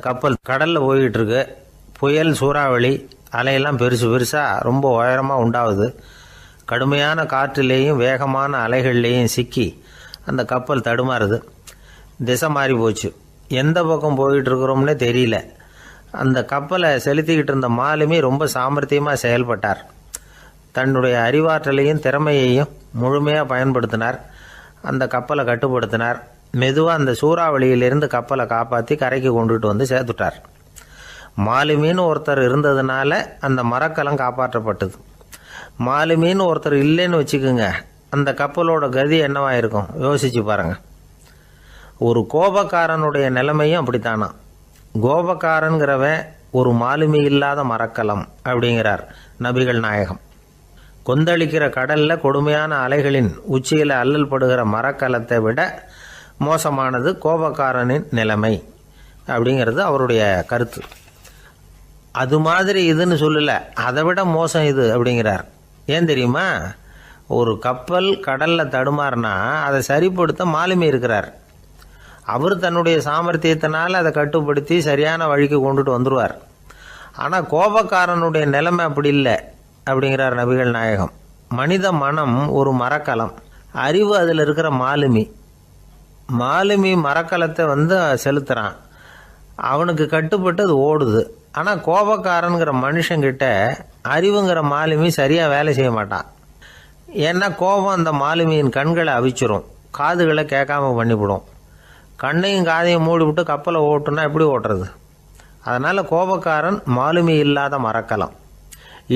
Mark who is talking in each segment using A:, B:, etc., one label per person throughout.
A: கப்பல் கடலில் போய்கிட்டு இருக்கு. புயல், சூறாவளி, அலையெல்லாம் பெருசு பெருசாக ரொம்ப உயரமாக உண்டாகுது. கடுமையான காற்றுலேயும் வேகமான அலைகள்லேயும் சிக்கி அந்த கப்பல் தடுமாறுது. திசை மாறி போச்சு. எந்த பக்கம் போயிட்டு இருக்கிறோம்னே தெரியல. அந்த கப்பலை செலுத்திக்கிட்டு இருந்த மாலுமி ரொம்ப சாமர்த்தியமாக செயல்பட்டார். தன்னுடைய அறிவாற்றலையும் திறமையையும் முழுமையாக பயன்படுத்தினார். அந்த கப்பலை கட்டுப்படுத்தினார். மெதுவாக அந்த சூறாவளியிலிருந்து கப்பலை காப்பாற்றி கரைக்கு கொண்டுட்டு வந்து சேர்த்துட்டார். மாலுமின்னு ஒருத்தர் இருந்ததுனால அந்த மரக்கலம் காப்பாற்றப்பட்டது. மாலுமின்னு ஒருத்தர் இல்லைன்னு வச்சுக்கோங்க, அந்த கப்பலோட கதி என்னவா இருக்கும் யோசிச்சு பாருங்க. ஒரு கோபக்காரனுடைய நிலைமையும் அப்படித்தானா. கோபக்காரன்கிறவன் ஒரு மாலுமி இல்லாத மரக்கலம் அப்படிங்கிறார் நபிகள் நாயகம். கொந்தளிக்கிற கடல்ல கொடுமையான அலைகளின் உச்சியில் அல்லல் படுகிற மரக்கலத்தை விட மோசமானது கோபக்காரனின் நிலைமை அப்படிங்கிறது அவருடைய கருத்து. அது மாதிரி இதுன்னு சொல்லல, அதை விட மோசம் இது அப்படிங்கிறார். ஏன் தெரியுமா? ஒரு கப்பல் கடல்ல தடுமாறினா அதை சரிப்படுத்த மாலுமி இருக்கிறார். அவர் தன்னுடைய சாமர்த்தியத்தினால் அதை கட்டுப்படுத்தி சரியான வழிக்கு கொண்டுட்டு வந்துடுவார். ஆனால் கோபக்காரனுடைய நிலைமை அப்படி இல்லை அப்படிங்கிறார் நபிகள் நாயகம். மனித மனம் ஒரு மரக்கலம், அறிவு அதில் இருக்கிற மாலுமி. மாலுமி மரக்கலத்தை செலுத்துகிறான், அவனுக்கு கட்டுப்பட்டு அது ஓடுது. ஆனால் கோபக்காரனுங்கிற மனுஷங்கிட்ட அறிவுங்கிற மாலுமி சரியாக வேலை செய்ய மாட்டான். ஏன்னா கோபம் அந்த மாலுமியின் கண்களை அவிச்சிரும், காதுகளை கேட்காம பண்ணிவிடும். கண்ணையும் காதையும் மூடிவிட்டு கப்பலை ஓட்டுனா எப்படி ஓட்டுறது? அதனால் கோபக்காரன் மாலுமி இல்லாத மரக்கலம்.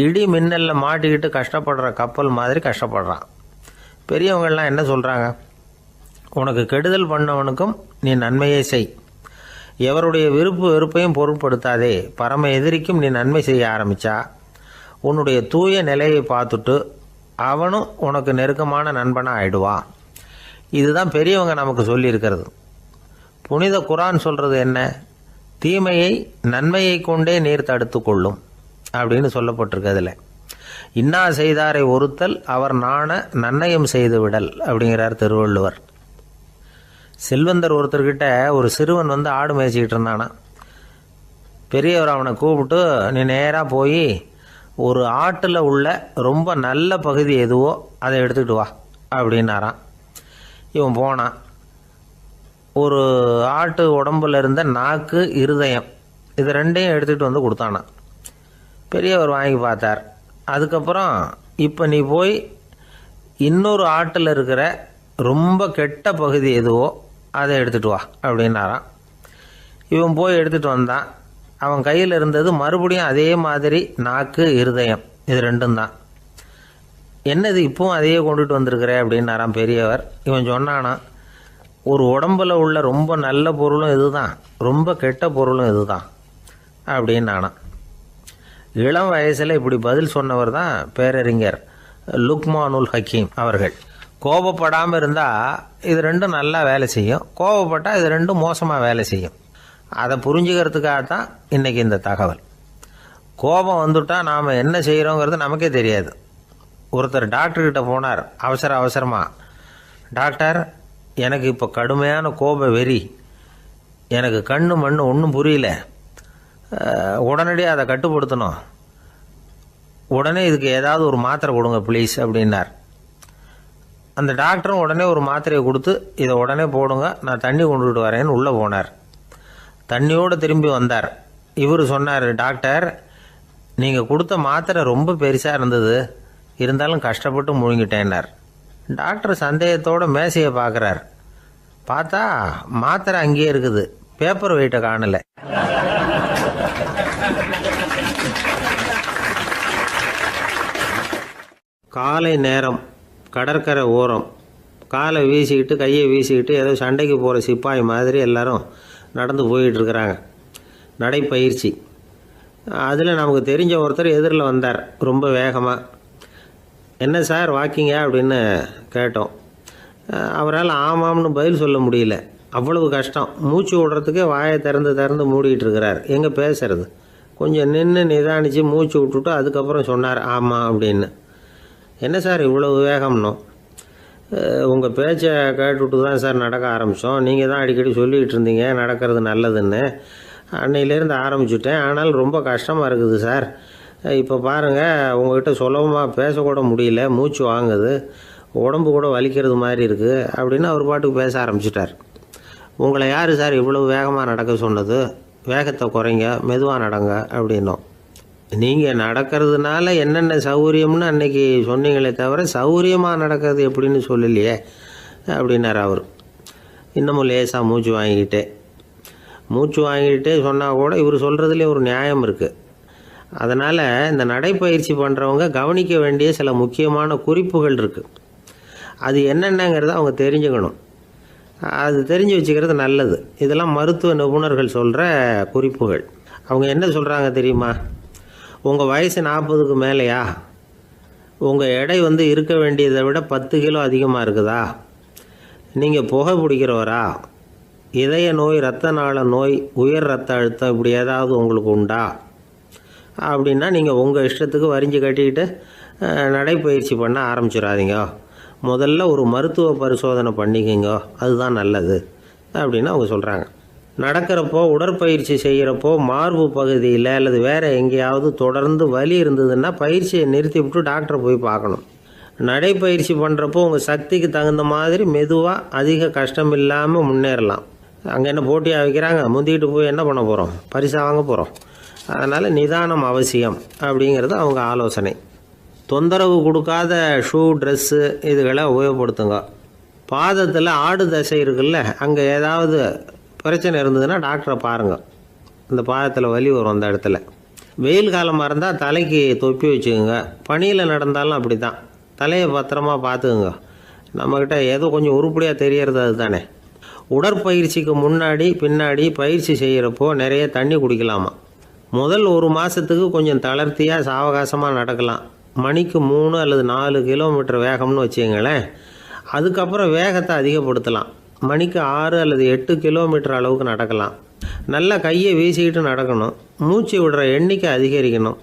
A: இடி மின்னலில் மாட்டிக்கிட்டு கஷ்டப்படுற கப்பல் மாதிரி கஷ்டப்படுறான். பெரியவங்கள்லாம் என்ன சொல்கிறாங்க? உனக்கு கெடுதல் பண்ணவனுக்கும் நீ நன்மையை செய், எவருடைய விருப்பு வெறுப்பையும் பொருட்படுத்தாதே. பரம எதிரிக்கும் நீ நன்மை செய்ய ஆரம்பித்தா உன்னுடைய தூய நிலையை பார்த்துட்டு அவனும் உனக்கு நெருக்கமான நண்பனாக ஆயிடுவான். இதுதான் பெரியவங்க நமக்கு சொல்லியிருக்கிறது. புனித குரான் சொல்கிறது என்ன? தீமையை நன்மையை கொண்டே நீர் தடுத்து கொள்ளும் அப்படின்னு சொல்லப்பட்டிருக்கு. அதில் இன்னா செய்தாரை ஒருத்தல் அவர் நாண நன்னயம் செய்து விடல் அப்படிங்கிறார் திருவள்ளுவர். செல்வந்தர் ஒருத்தர்கிட்ட ஒரு சிறுவன் ஆடு மேய்ச்சிக்கிட்டு இருந்தானா. பெரியவர் அவனை கூப்பிட்டு, நீ நேராக போய் ஒரு ஆட்டில் உள்ள ரொம்ப நல்ல பகுதி எதுவோ அதை எடுத்துக்கிட்டு வா அப்படின்னாரான். இவன் போனான். ஒரு ஆட்டு உடம்புல இருந்த நாக்கு, இருதயம், இது ரெண்டையும் எடுத்துகிட்டு வந்து கொடுத்தானான். பெரியவர் வாங்கி பார்த்தார். அதுக்கப்புறம் இப்போ நீ போய் இன்னொரு ஆட்டில் இருக்கிற ரொம்ப கெட்ட பகுதி எதுவோ அதை எடுத்துகிட்டு வா அப்படின்னாரான். இவன் போய் எடுத்துகிட்டு வந்தான். அவன் கையில் இருந்தது மறுபடியும் அதே மாதிரி நாக்கு, இருதயம், இது ரெண்டும் தான். என்னது இப்பவும் அதையே கொண்டுட்டு வந்திருக்கிற அப்படின்னாரான் பெரியவர். இவன் சொன்னானா, ஒரு உடம்புல உள்ள ரொம்ப நல்ல பொருளும் இதுதான், ரொம்ப கெட்ட பொருளும் இதுதான் அப்படின்னானா. இளம் வயசில் இப்படி பதில் சொன்னவர் தான் பேரறிஞர் லுக்மானுல் ஹக்கீம் அவர்கள். கோபப்படாமல் இருந்தால் இது ரெண்டும் நல்லா வேலை செய்யும், கோபப்பட்டால் இது ரெண்டும் மோசமாக வேலை செய்யும். அதை புரிஞ்சுக்கிறதுக்காகத்தான் இன்றைக்கி இந்த தகவல். கோபம் வந்துட்டால் நாம் என்ன செய்கிறோங்கிறது நமக்கே தெரியாது. ஒருத்தர் டாக்டர்கிட்ட போனார் அவசரமாக. டாக்டர், எனக்கு இப்போ கடுமையான கோப வெறி, எனக்கு கண்ணு மண்ணு ஒன்றும் புரியல, உடனடியாக அதை கட்டுப்படுத்தணும், உடனே இதுக்கு ஏதாவது ஒரு மாத்திரை கொடுங்க ப்ளீஸ் அப்படின்னார். அந்த டாக்டரும் உடனே ஒரு மாத்திரையை கொடுத்து, இதை உடனே போடுங்க, நான் தண்ணி கொண்டுகிட்டு வரேன்னு உள்ளே போனார். தண்ணியோடு திரும்பி வந்தார். இவர் சொன்னார், டாக்டர், நீங்கள் கொடுத்த மாத்திரை ரொம்ப பெருசாக இருந்தது, இருந்தாலும் கஷ்டப்பட்டு முழுங்கிட்டேன்னார். டாக்டர் சந்தேகத்தோடு மேசையை பார்க்குறார். பார்த்தா மாத்திரை அங்கேயே இருக்குது, பேப்பர் வெயிட்டை காணலை. காலை நேரம், கடற்கரை ஓரம், காலை வீசிக்கிட்டு கையை வீசிக்கிட்டு ஏதோ சண்டைக்கு போகிற சிப்பாய் மாதிரி எல்லாரும் நடந்து போயிட்டுருக்கிறாங்க. நடைப்பயிற்சி. அதில் நமக்கு தெரிஞ்ச ஒருத்தர் எதிரில் வந்தார் ரொம்ப வேகமாக. என்ன சார் வாக்கிங்கா அப்படின்னு கேட்டோம். அவரால் ஆமாம்னு பதில் சொல்ல முடியல, அவ்வளவு கஷ்டம். மூச்சு விடுறதுக்கே வாயை திறந்து மூடிக்கிட்டு இருக்கிறார். எங்கே பேசுறது? கொஞ்சம் நின்று நிதானித்து மூச்சு விட்டுட்டு அதுக்கப்புறம் சொன்னார் ஆமாம் அப்படின்னு. என்ன சார் இவ்வளவு வேகம்னோம்? உங்கள் பேச்சை கேட்டுவிட்டு தான் சார் நடக்க ஆரம்பித்தோம். நீங்கள் தான் அடிக்கடி சொல்லிக்கிட்டு இருந்தீங்க நடக்கிறது நல்லதுன்னு. அன்னையிலேருந்து ஆரம்பிச்சுட்டேன். ஆனாலும் ரொம்ப கஷ்டமாக இருக்குது சார். இப்போ பாருங்கள், உங்கள்கிட்ட சுலபமாக பேசக்கூட முடியல, மூச்சு வாங்குது, உடம்பு கூட வலிக்கிறது மாதிரி இருக்குது அப்படின்னு அவர் பாட்டுக்கு பேச ஆரம்பிச்சிட்டார். உங்களை யார் சார் இவ்வளவு வேகமாக நடக்க சொன்னது? வேகத்தை குறைங்க, மெதுவாக நடங்க அப்படின்னோம். நீங்கள் நடக்கிறதுனால என்னென்ன சௌகரியம்னு அன்னைக்கு சொன்னீங்களே தவிர சௌகரியமாக நடக்கிறது எப்படின்னு சொல்லலையே அப்படின்னார் அவர். இன்னமும் லேசாக மூச்சு வாங்கிக்கிட்டே சொன்னால் கூட இவர் சொல்கிறதுலேயே ஒரு நியாயம் இருக்குது. அதனால் இந்த நடைப்பயிற்சி பண்ணுறவங்க கவனிக்க வேண்டிய சில முக்கியமான குறிப்புகள் இருக்குது. அது என்னென்னங்கிறத அவங்க தெரிஞ்சுக்கணும். அது தெரிஞ்சு வச்சுக்கிறது நல்லது. இதெல்லாம் மருத்துவ நிபுணர்கள் சொல்கிற குறிப்புகள். அவங்க என்ன சொல்கிறாங்க தெரியுமா? உங்கள் வயசு 40க்கு மேலேயா? உங்கள் எடை இருக்க வேண்டியதை விட 10 கிலோ அதிகமாக இருக்குதா? நீங்கள் புகை பிடிக்கிறவரா? இதய நோய், இரத்த நாள நோய், உயர் இரத்த அழுத்தம் இப்படி ஏதாவது உங்களுக்கு உண்டா? அப்படின்னா நீங்கள் உங்கள் இஷ்டத்துக்கு வரிஞ்சு கட்டிக்கிட்டு நடைப்பயிற்சி பண்ண ஆரம்பிச்சிடாதீங்க. முதல்ல ஒரு மருத்துவ பரிசோதனை பண்ணிக்கோங்க, அதுதான் நல்லது அப்படின்னு அவங்க சொல்கிறாங்க. நடக்கிறப்போ, உடற்பயிற்சி செய்கிறப்போ மார்பு பகுதியில் அல்லது வேறு எங்கேயாவது தொடர்ந்து வலி இருந்ததுன்னா பயிற்சியை நிறுத்திவிட்டு டாக்டரை போய் பார்க்கணும். நடைப்பயிற்சி பண்ணுறப்போ உங்கள் சக்திக்கு தகுந்த மாதிரி மெதுவாக அதிக கஷ்டம் இல்லாமல் முன்னேறலாம். அங்கே என்ன போட்டியாக வைக்கிறாங்க? முந்திக்கிட்டு போய் என்ன பண்ண போகிறோம்? பரிசாக வாங்க போகிறோம். அதனால் நிதானம் அவசியம் அப்படிங்கிறது அவங்க ஆலோசனை. தொந்தரவு கொடுக்காத ஷூ, ட்ரெஸ்ஸு இதுகளை உபயோகப்படுத்துங்க. பாதத்தில் ஆடு தசை இருக்குல்ல, அங்கே ஏதாவது பிரச்சனை இருந்ததுன்னா டாக்டரை பாருங்கள். இந்த பாதத்தில் வலி வரும் அந்த இடத்துல. வெயில் காலமாக இருந்தால் தலைக்கு தொப்பி வச்சுக்கோங்க. பனியில் நடந்தாலும் அப்படி தான், தலையை பத்திரமா பார்த்துக்குங்க. நம்மக்கிட்ட ஏதோ கொஞ்சம் உருப்படியாக தெரியறது அது தானே. உடற்பயிற்சிக்கு முன்னாடி பின்னாடி பயிற்சி செய்கிறப்போ நிறைய தண்ணி குடிக்கலாமா. முதல் 1 மாதத்துக்கு கொஞ்சம் தளர்த்தியாக சாவகாசமாக நடக்கலாம். மணிக்கு 3 அல்லது 4 கிலோமீட்டர் வேகம்னு வச்சுங்களேன். அதுக்கப்புறம் வேகத்தை அதிகப்படுத்தலாம். மணிக்கு 6 அல்லது 8 கிலோமீட்டர் அளவுக்கு நடக்கலாம். நல்லா கையை வீசிக்கிட்டு நடக்கணும். மூச்சு விடுற எண்ணிக்கை அதிகரிக்கணும்.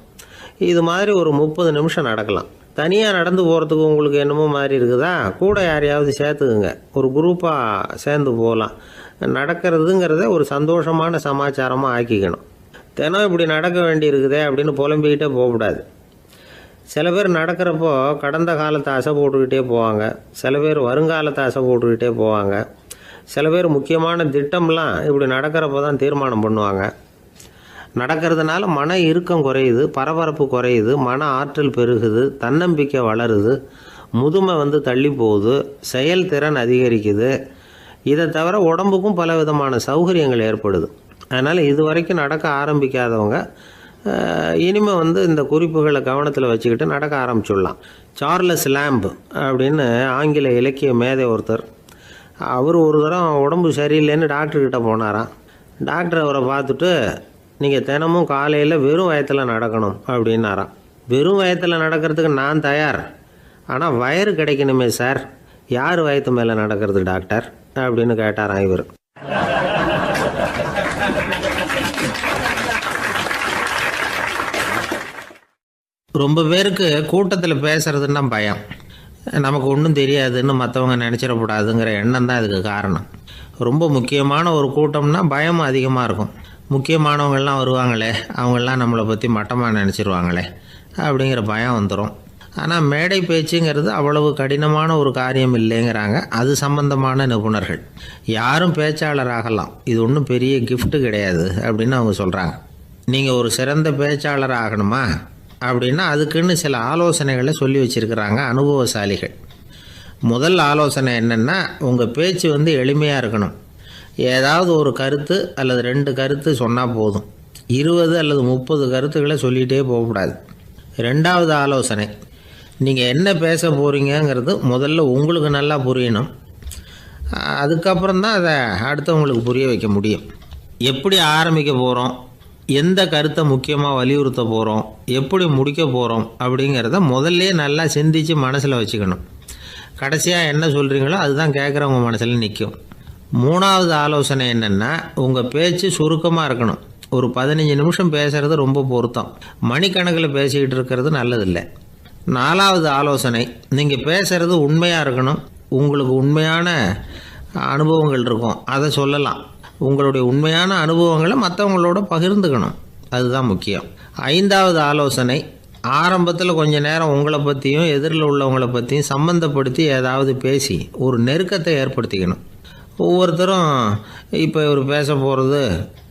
A: இது மாதிரி ஒரு 30 நிமிஷம் நடக்கலாம். தனியாக நடந்து போகிறதுக்கு உங்களுக்கு என்னமோ மாதிரி இருக்குதா? கூட யாரையாவது சேர்த்துக்குங்க. ஒரு குரூப்பாக சேர்ந்து போகலாம். நடக்கிறதுங்கிறத ஒரு சந்தோஷமான சமாச்சாரமாக ஆக்கிக்கணும். தினம் இப்படி நடக்க வேண்டி இருக்குதே அப்படின்னு புலம்பிக்கிட்டே போகக்கூடாது. சில பேர் நடக்கிறப்போ கடந்த காலத்தை அசை போட்டுக்கிட்டே போவாங்க. சில பேர் வருங்காலத்தை அசை போட்டுக்கிட்டே போவாங்க. சில பேர் முக்கியமான திட்டம்லாம் இப்படி நடக்கிறப்போ தான் தீர்மானம் பண்ணுவாங்க. நடக்கிறதுனால மன இறுக்கம் குறையுது, பரபரப்பு குறையுது, மன ஆற்றல் பெருகுது, தன்னம்பிக்கை வளருது, முதுமை தள்ளி போகுது, செயல்திறன் அதிகரிக்குது. இதை தவிர உடம்புக்கும் பல விதமான சௌகரியங்கள் ஏற்படுது. அதனால் இது வரைக்கும் நடக்க ஆரம்பிக்காதவங்க இனிமேல் இந்த குறிப்புகளை கவனத்தில் வச்சுக்கிட்டு நடக்க ஆரம்பிச்சுடலாம். சார்லஸ் லேம்ப் அப்படின்னு ஆங்கில இலக்கிய மேதை ஒருத்தர், அவர் ஒரு தரம் உடம்பு சரியில்லைன்னு டாக்டர்கிட்ட போனாராம். டாக்டர் அவரை பார்த்துட்டு, நீங்கள் தினமும் காலையில் வெறும் வயத்தில் நடக்கணும் அப்படின்னாராம். வெறும் வயத்தில் நடக்கிறதுக்கு நான் தயார், ஆனால் வயிறு கிடைக்கணுமே சார். யார் வயத்து மேலே நடக்கிறது டாக்டர் அப்படின்னு கேட்டாராம் இவர். ரொம்ப பேருக்கு கூட்டத்தில் பேசுகிறதுன்னா பயம். நமக்கு ஒன்றும் தெரியாதுன்னு மற்றவங்க நினச்சிடக்கூடாதுங்கிற எண்ணம் தான் இதுக்கு காரணம். ரொம்ப முக்கியமான ஒரு கூட்டம்னா பயம் அதிகமாக இருக்கும். முக்கியமானவங்கள்லாம் வருவாங்களே, அவங்களாம் நம்மளை பற்றி மட்டமாக நினச்சிருவாங்களே அப்படிங்கிற பயம் வந்துடும். ஆனால் மேடை பேச்சுங்கிறது அவ்வளவு கடினமான ஒரு காரியம் இல்லைங்கிறாங்க அது சம்பந்தமான நிபுணர்கள். யாரும் பேச்சாளர் ஆகலாம், இது ஒன்றும் பெரிய கிஃப்ட்டு கிடையாது அப்படின்னு அவங்க சொல்கிறாங்க. நீங்கள் ஒரு சிறந்த பேச்சாளர் ஆகணுமா அப்படின்னா அதுக்குன்னு சில ஆலோசனைகளை சொல்லி வச்சுருக்கிறாங்க அனுபவசாலிகள். முதல் ஆலோசனை என்னென்னா, உங்கள் பேச்சு எளிமையாக இருக்கணும். ஏதாவது ஒரு கருத்து அல்லது 2 கருத்து சொன்னால் போதும். 20 அல்லது 30 கருத்துக்களை சொல்லிகிட்டே போகக்கூடாது. 2வது ஆலோசனை, நீங்கள் என்ன பேச போகிறீங்கிறது முதல்ல உங்களுக்கு நல்லா புரியணும். அதுக்கப்புறம் தான் அதை அடுத்தவங்களுக்கு புரிய வைக்க முடியும். எப்படி ஆரம்பிக்க போகிறோம், எந்த கருத்தை முக்கியமாக வலியுறுத்த போகிறோம், எப்படி முடிக்க போகிறோம் அப்படிங்கிறத முதல்ல நல்லா சிந்தித்து மனசில் வச்சுக்கணும். கடைசியாக என்ன சொல்கிறீங்களோ அதுதான் கேட்குறவங்க மனசில் நிற்கும். 3வது ஆலோசனை என்னென்னா, உங்கள் பேச்சு சுருக்கமாக இருக்கணும். ஒரு 15 நிமிஷம் பேசுகிறது ரொம்ப பொருத்தம். மணிக்கணக்கில் பேசிக்கிட்டு இருக்கிறது நல்லதில்லை. 4வது ஆலோசனை, நீங்கள் பேசுகிறது உண்மையாக இருக்கணும். உங்களுக்கு உண்மையான அனுபவங்கள் இருக்கும், அதை சொல்லலாம். உங்களுடைய உண்மையான அனுபவங்களை மற்றவங்களோட பகிர்ந்துக்கணும், அதுதான் முக்கியம். 5வது ஆலோசனை, ஆரம்பத்தில் கொஞ்ச நேரம் உங்களை பற்றியும் எதிரில் உள்ளவங்களை பற்றியும் சம்மந்தப்படுத்தி ஏதாவது பேசி ஒரு நெருக்கத்தை ஏற்படுத்திக்கணும். ஒவ்வொருத்தரும் இப்போ இவர் பேச போகிறது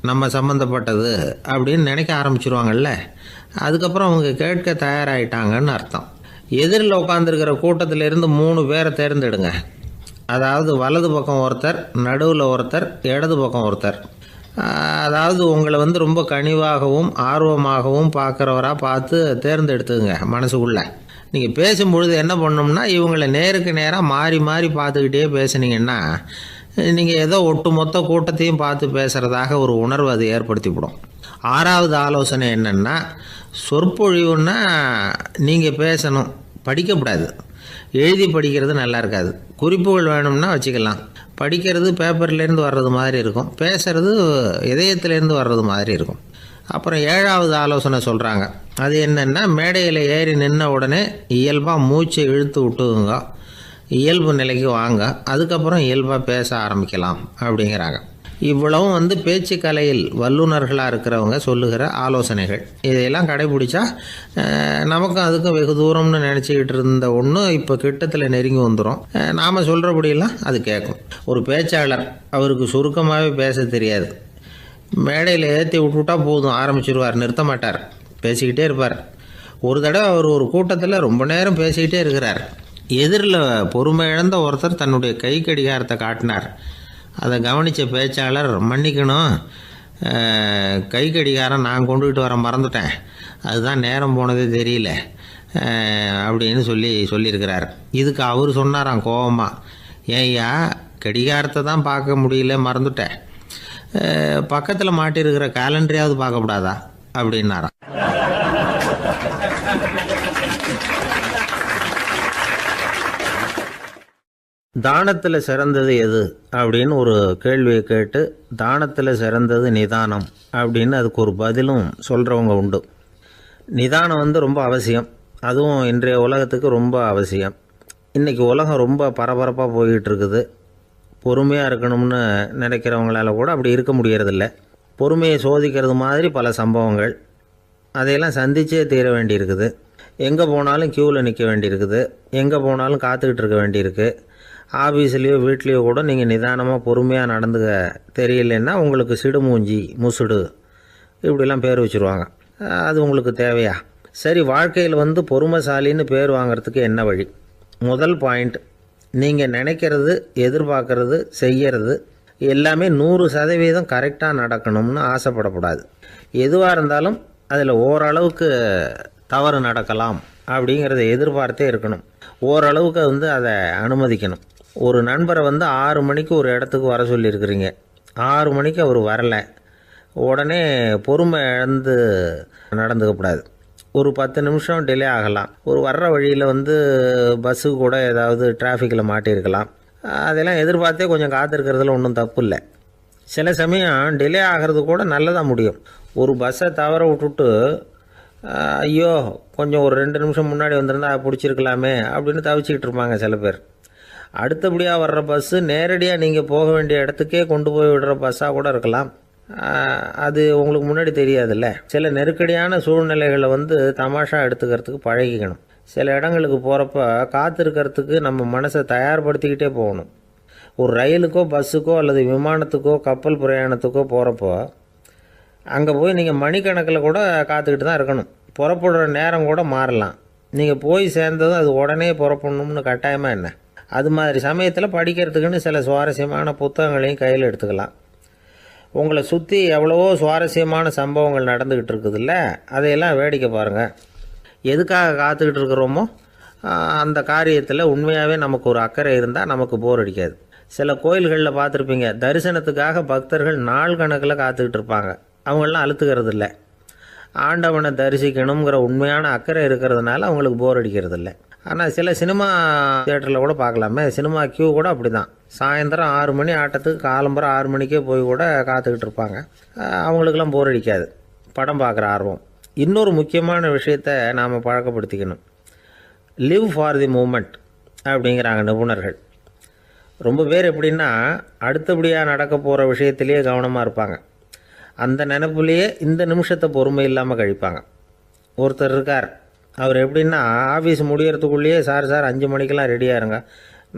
A: நம்ம சம்மந்தப்பட்டது அப்படின்னு நினைக்க ஆரம்பிச்சிருவாங்கல்ல, அதுக்கப்புறம் அவங்க கேட்க தயாராகிட்டாங்கன்னு அர்த்தம். எதிரில் உட்காந்துருக்கிற கூட்டத்திலேருந்து 3 பேரை தேர்ந்தெடுங்க. அதாவது வலது பக்கம் ஒருத்தர், நடுவில் ஒருத்தர், இடது பக்கம் ஒருத்தர். அதாவது உங்களை ரொம்ப கனிவாகவும் ஆர்வமாகவும் பார்க்குறவராக பார்த்து தேர்ந்தெடுத்துங்க. மனசுக்குள்ளே நீங்கள் பேசும்பொழுது என்ன பண்ணணும்னா, இவங்களை நேருக்கு நேராக மாறி மாறி பார்த்துக்கிட்டே பேசுனீங்கன்னா நீங்கள் ஏதோ ஒட்டுமொத்த கூட்டத்தையும் பார்த்து பேசுகிறதாக ஒரு உணர்வு அது ஏற்படுத்திவிடும். 6வது ஆலோசனை என்னென்னா, சொற்பொழிவுன்னா நீங்கள் பேசணும், படிக்கக்கூடாது. எழுதி படிக்கிறது நல்லா இருக்காது. குறிப்புகள் வேணும்னா வச்சுக்கலாம். படிக்கிறது பேப்பர்லேருந்து வர்றது மாதிரி இருக்கும், பேசுகிறது இதயத்திலேருந்து வர்றது மாதிரி இருக்கும். அப்புறம் 7வது ஆலோசனை சொல்கிறாங்க. அது என்னென்னா, மேடையில் ஏறி நின்ன உடனே இயல்பாக மூச்சை இழுத்து விட்டுங்க, இயல்பு நிலைக்கு வாங்க, அதுக்கப்புறம் இயல்பாக பேச ஆரம்பிக்கலாம் அப்படிங்கிறாங்க. இவ்வளவும் பேச்சு கலையில் வல்லுநர்களாக இருக்கிறவங்க சொல்லுகிற ஆலோசனைகள். இதையெல்லாம் கடைபிடிச்சா நமக்கும் அதுக்கும் வெகு தூரம்னு நினச்சிக்கிட்டு இருந்த ஒன்று இப்போ கிட்டத்தில் நெருங்கி வந்துடும். நாம் சொல்கிறபடியெல்லாம் அது கேட்கும். ஒரு பேச்சாளர், அவருக்கு சுருக்கமாகவே பேச தெரியாது. மேடையில் ஏற்றி விட்டுவிட்டா போதும், ஆரம்பிச்சிருவார், நிறுத்த மாட்டார், பேசிக்கிட்டே இருப்பார். ஒரு தடவை அவர் ஒரு கூட்டத்தில் ரொம்ப நேரம் பேசிக்கிட்டே இருக்கிறார். எதிரில் பொறுமை இழந்த ஒருத்தர் தன்னுடைய கை கடிகாரத்தை காட்டினார். அதை கவனித்த பேச்சாளர், மன்னிக்கணும், கை கடிகாரம் நான் கொண்டுகிட்டு வர மறந்துட்டேன், அதுதான் நேரம் போனதே தெரியல அப்படின்னு சொல்லியிருக்கிறார். இதுக்கு அவர் சொன்னாராம் கோபமாக, ஏய்யா கடிகாரத்தை தான் பார்க்க முடியல, மறந்துட்டேன், பக்கத்தில் மாட்டியிருக்கிற கேலண்டரையாவது பார்க்கக்கூடாதா அப்படின்னாராம். தானத்தில் சிறந்தது எது அப்படின்னு ஒரு கேள்வியை கேட்டு, தானத்தில் சிறந்தது நிதானம் அப்படின்னு அதுக்கு ஒரு பதிலும் சொல்கிறவங்க உண்டு. நிதானம் ரொம்ப அவசியம், அதுவும் இன்றைய உலகத்துக்கு ரொம்ப அவசியம். இன்றைக்கி உலகம் ரொம்ப பரபரப்பாக போய்கிட்டு இருக்குது. பொறுமையாக இருக்கணும்னு நினைக்கிறவங்களால கூட அப்படி இருக்க முடியறதில்ல. பொறுமையை சோதிக்கிறது மாதிரி பல சம்பவங்கள், அதையெல்லாம் சந்திச்சே தீர வேண்டியிருக்குது. எங்கே போனாலும் க்யூவில் நிற்க வேண்டியிருக்குது, எங்கே போனாலும் காத்துக்கிட்டு இருக்க வேண்டியிருக்கு. ஆஃபீஸ்லேயோ வீட்லேயோ கூட நீங்கள் நிதானமாக பொறுமையாக நடந்துக்க தெரியலன்னா உங்களுக்கு சிடுமூஞ்சி, முசுடு இப்படிலாம் பேர் வச்சுருவாங்க. அது உங்களுக்கு தேவையா? சரி, வாழ்க்கையில் பொறுமைசாலின்னு பேர் வாங்கிறதுக்கு என்ன வழி? முதல் பாயிண்ட், நீங்கள் நினைக்கிறது, எதிர்பார்க்கறது, செய்கிறது எல்லாமே 100% கரெக்டாக நடக்கணும்னு ஆசைப்படக்கூடாது. எதுவாக இருந்தாலும் அதில் ஓரளவுக்கு தவறு நடக்கலாம் அப்படிங்கிறத எதிர்பார்த்தே இருக்கணும். ஓரளவுக்கு அதை அனுமதிக்கணும். ஒரு நண்பரை 6 மணிக்கு ஒரு இடத்துக்கு வர சொல்லியிருக்கிறீங்க, 6 மணிக்கு அவர் வரலை, உடனே பொறுமை இழந்து நடந்துக்கக்கூடாது. ஒரு 10 நிமிஷம் டிலே ஆகலாம். ஒரு வர்ற வழியில் பஸ்ஸு கூட ஏதாவது டிராஃபிக்கில் மாட்டியிருக்கலாம். அதெல்லாம் எதிர்பார்த்தே கொஞ்சம் காத்திருக்கிறதுல ஒன்றும் தப்பு இல்லை. சில சமயம் டிலே ஆகிறது கூட நல்லதாக முடியும். ஒரு பஸ்ஸை தவற விட்டுட்டு, ஐயோ கொஞ்சம் ஒரு 2 நிமிஷம் முன்னாடி வந்திருந்தா பிடிச்சிருக்கலாமே அப்படின்னு தவிச்சிக்கிட்டு இருப்பாங்க சில பேர். அடுத்தபடியாக வர்ற பஸ்ஸு நேரடியாக நீங்கள் போக வேண்டிய இடத்துக்கே கொண்டு போய் விடுற பஸ்ஸாக கூட இருக்கலாம். அது உங்களுக்கு முன்னாடி தெரியாதுல்ல. சில நெருக்கடியான சூழ்நிலைகளை தமாஷா எடுத்துக்கிறதுக்கு பழகிக்கணும். சில இடங்களுக்கு போகிறப்ப காத்திருக்கிறதுக்கு நம்ம மனசை தயார்படுத்திக்கிட்டே போகணும். ஒரு ரயிலுக்கோ பஸ்ஸுக்கோ அல்லது விமானத்துக்கோ கப்பல் பிரயாணத்துக்கோ போகிறப்போ அங்கே போய் நீங்கள் மணிக்கணக்கில் கூட காத்துக்கிட்டு தான் இருக்கணும். புறப்படுற நேரம் கூட மாறலாம். நீங்கள் போய் சேர்ந்ததும் அது உடனே புறப்படணும்னு கட்டாயமாக என்ன? அது மாதிரி சமயத்தில் படிக்கிறதுக்குன்னு சில சுவாரஸ்யமான புத்தகங்களையும் கையில் எடுத்துக்கலாம். உங்களை சுற்றி எவ்வளவோ சுவாரஸ்யமான சம்பவங்கள் நடந்துக்கிட்டு இருக்குதுல்ல, அதையெல்லாம் வேடிக்கை பாருங்கள். எதுக்காக காத்துக்கிட்டு இருக்கிறோமோ அந்த காரியத்தில் உண்மையாகவே நமக்கு ஒரு அக்கறை இருந்தால் நமக்கு போர் அடிக்காது. சில கோயில்களில் பார்த்துருப்பீங்க, தரிசனத்துக்காக பக்தர்கள் நாள் கணக்கில் காத்துக்கிட்டு இருப்பாங்க. அவங்களெலாம் அழுத்துக்கிறது இல்லை. ஆண்டவனை தரிசிக்கணுங்கிற உண்மையான அக்கறை இருக்கிறதுனால அவங்களுக்கு போர் அடிக்கிறது இல்லை. ஆனால் சில சினிமா தியேட்டரில் கூட பார்க்கலாமே, சினிமா கியூ கூட அப்படி தான். சாயந்தரம் 6 மணி ஆட்டத்துக்கு காலம்பரம் 6 மணிக்கே போய் கூட காத்துக்கிட்டு இருப்பாங்க. அவங்களுக்கெல்லாம் போர் அடிக்காது, படம் பார்க்குற ஆர்வம். இன்னொரு முக்கியமான விஷயத்தை நாம் பழக்கப்படுத்திக்கணும். லிவ் ஃபார் தி மூமெண்ட் அப்படிங்கிறாங்க நிபுணர்கள். ரொம்ப பேர் எப்படின்னா அடுத்தபடியாக நடக்க போகிற விஷயத்திலேயே கவனமாக இருப்பாங்க. அந்த நினைப்புலேயே இந்த நிமிஷத்தை பொறுமை இல்லாமல் கழிப்பாங்க. ஒருத்தர் இருக்கார், அவர் எப்படின்னா ஆஃபீஸ் முடியறதுக்குள்ளேயே சார் 5 மணிக்கெல்லாம் ரெடியாக இருங்க,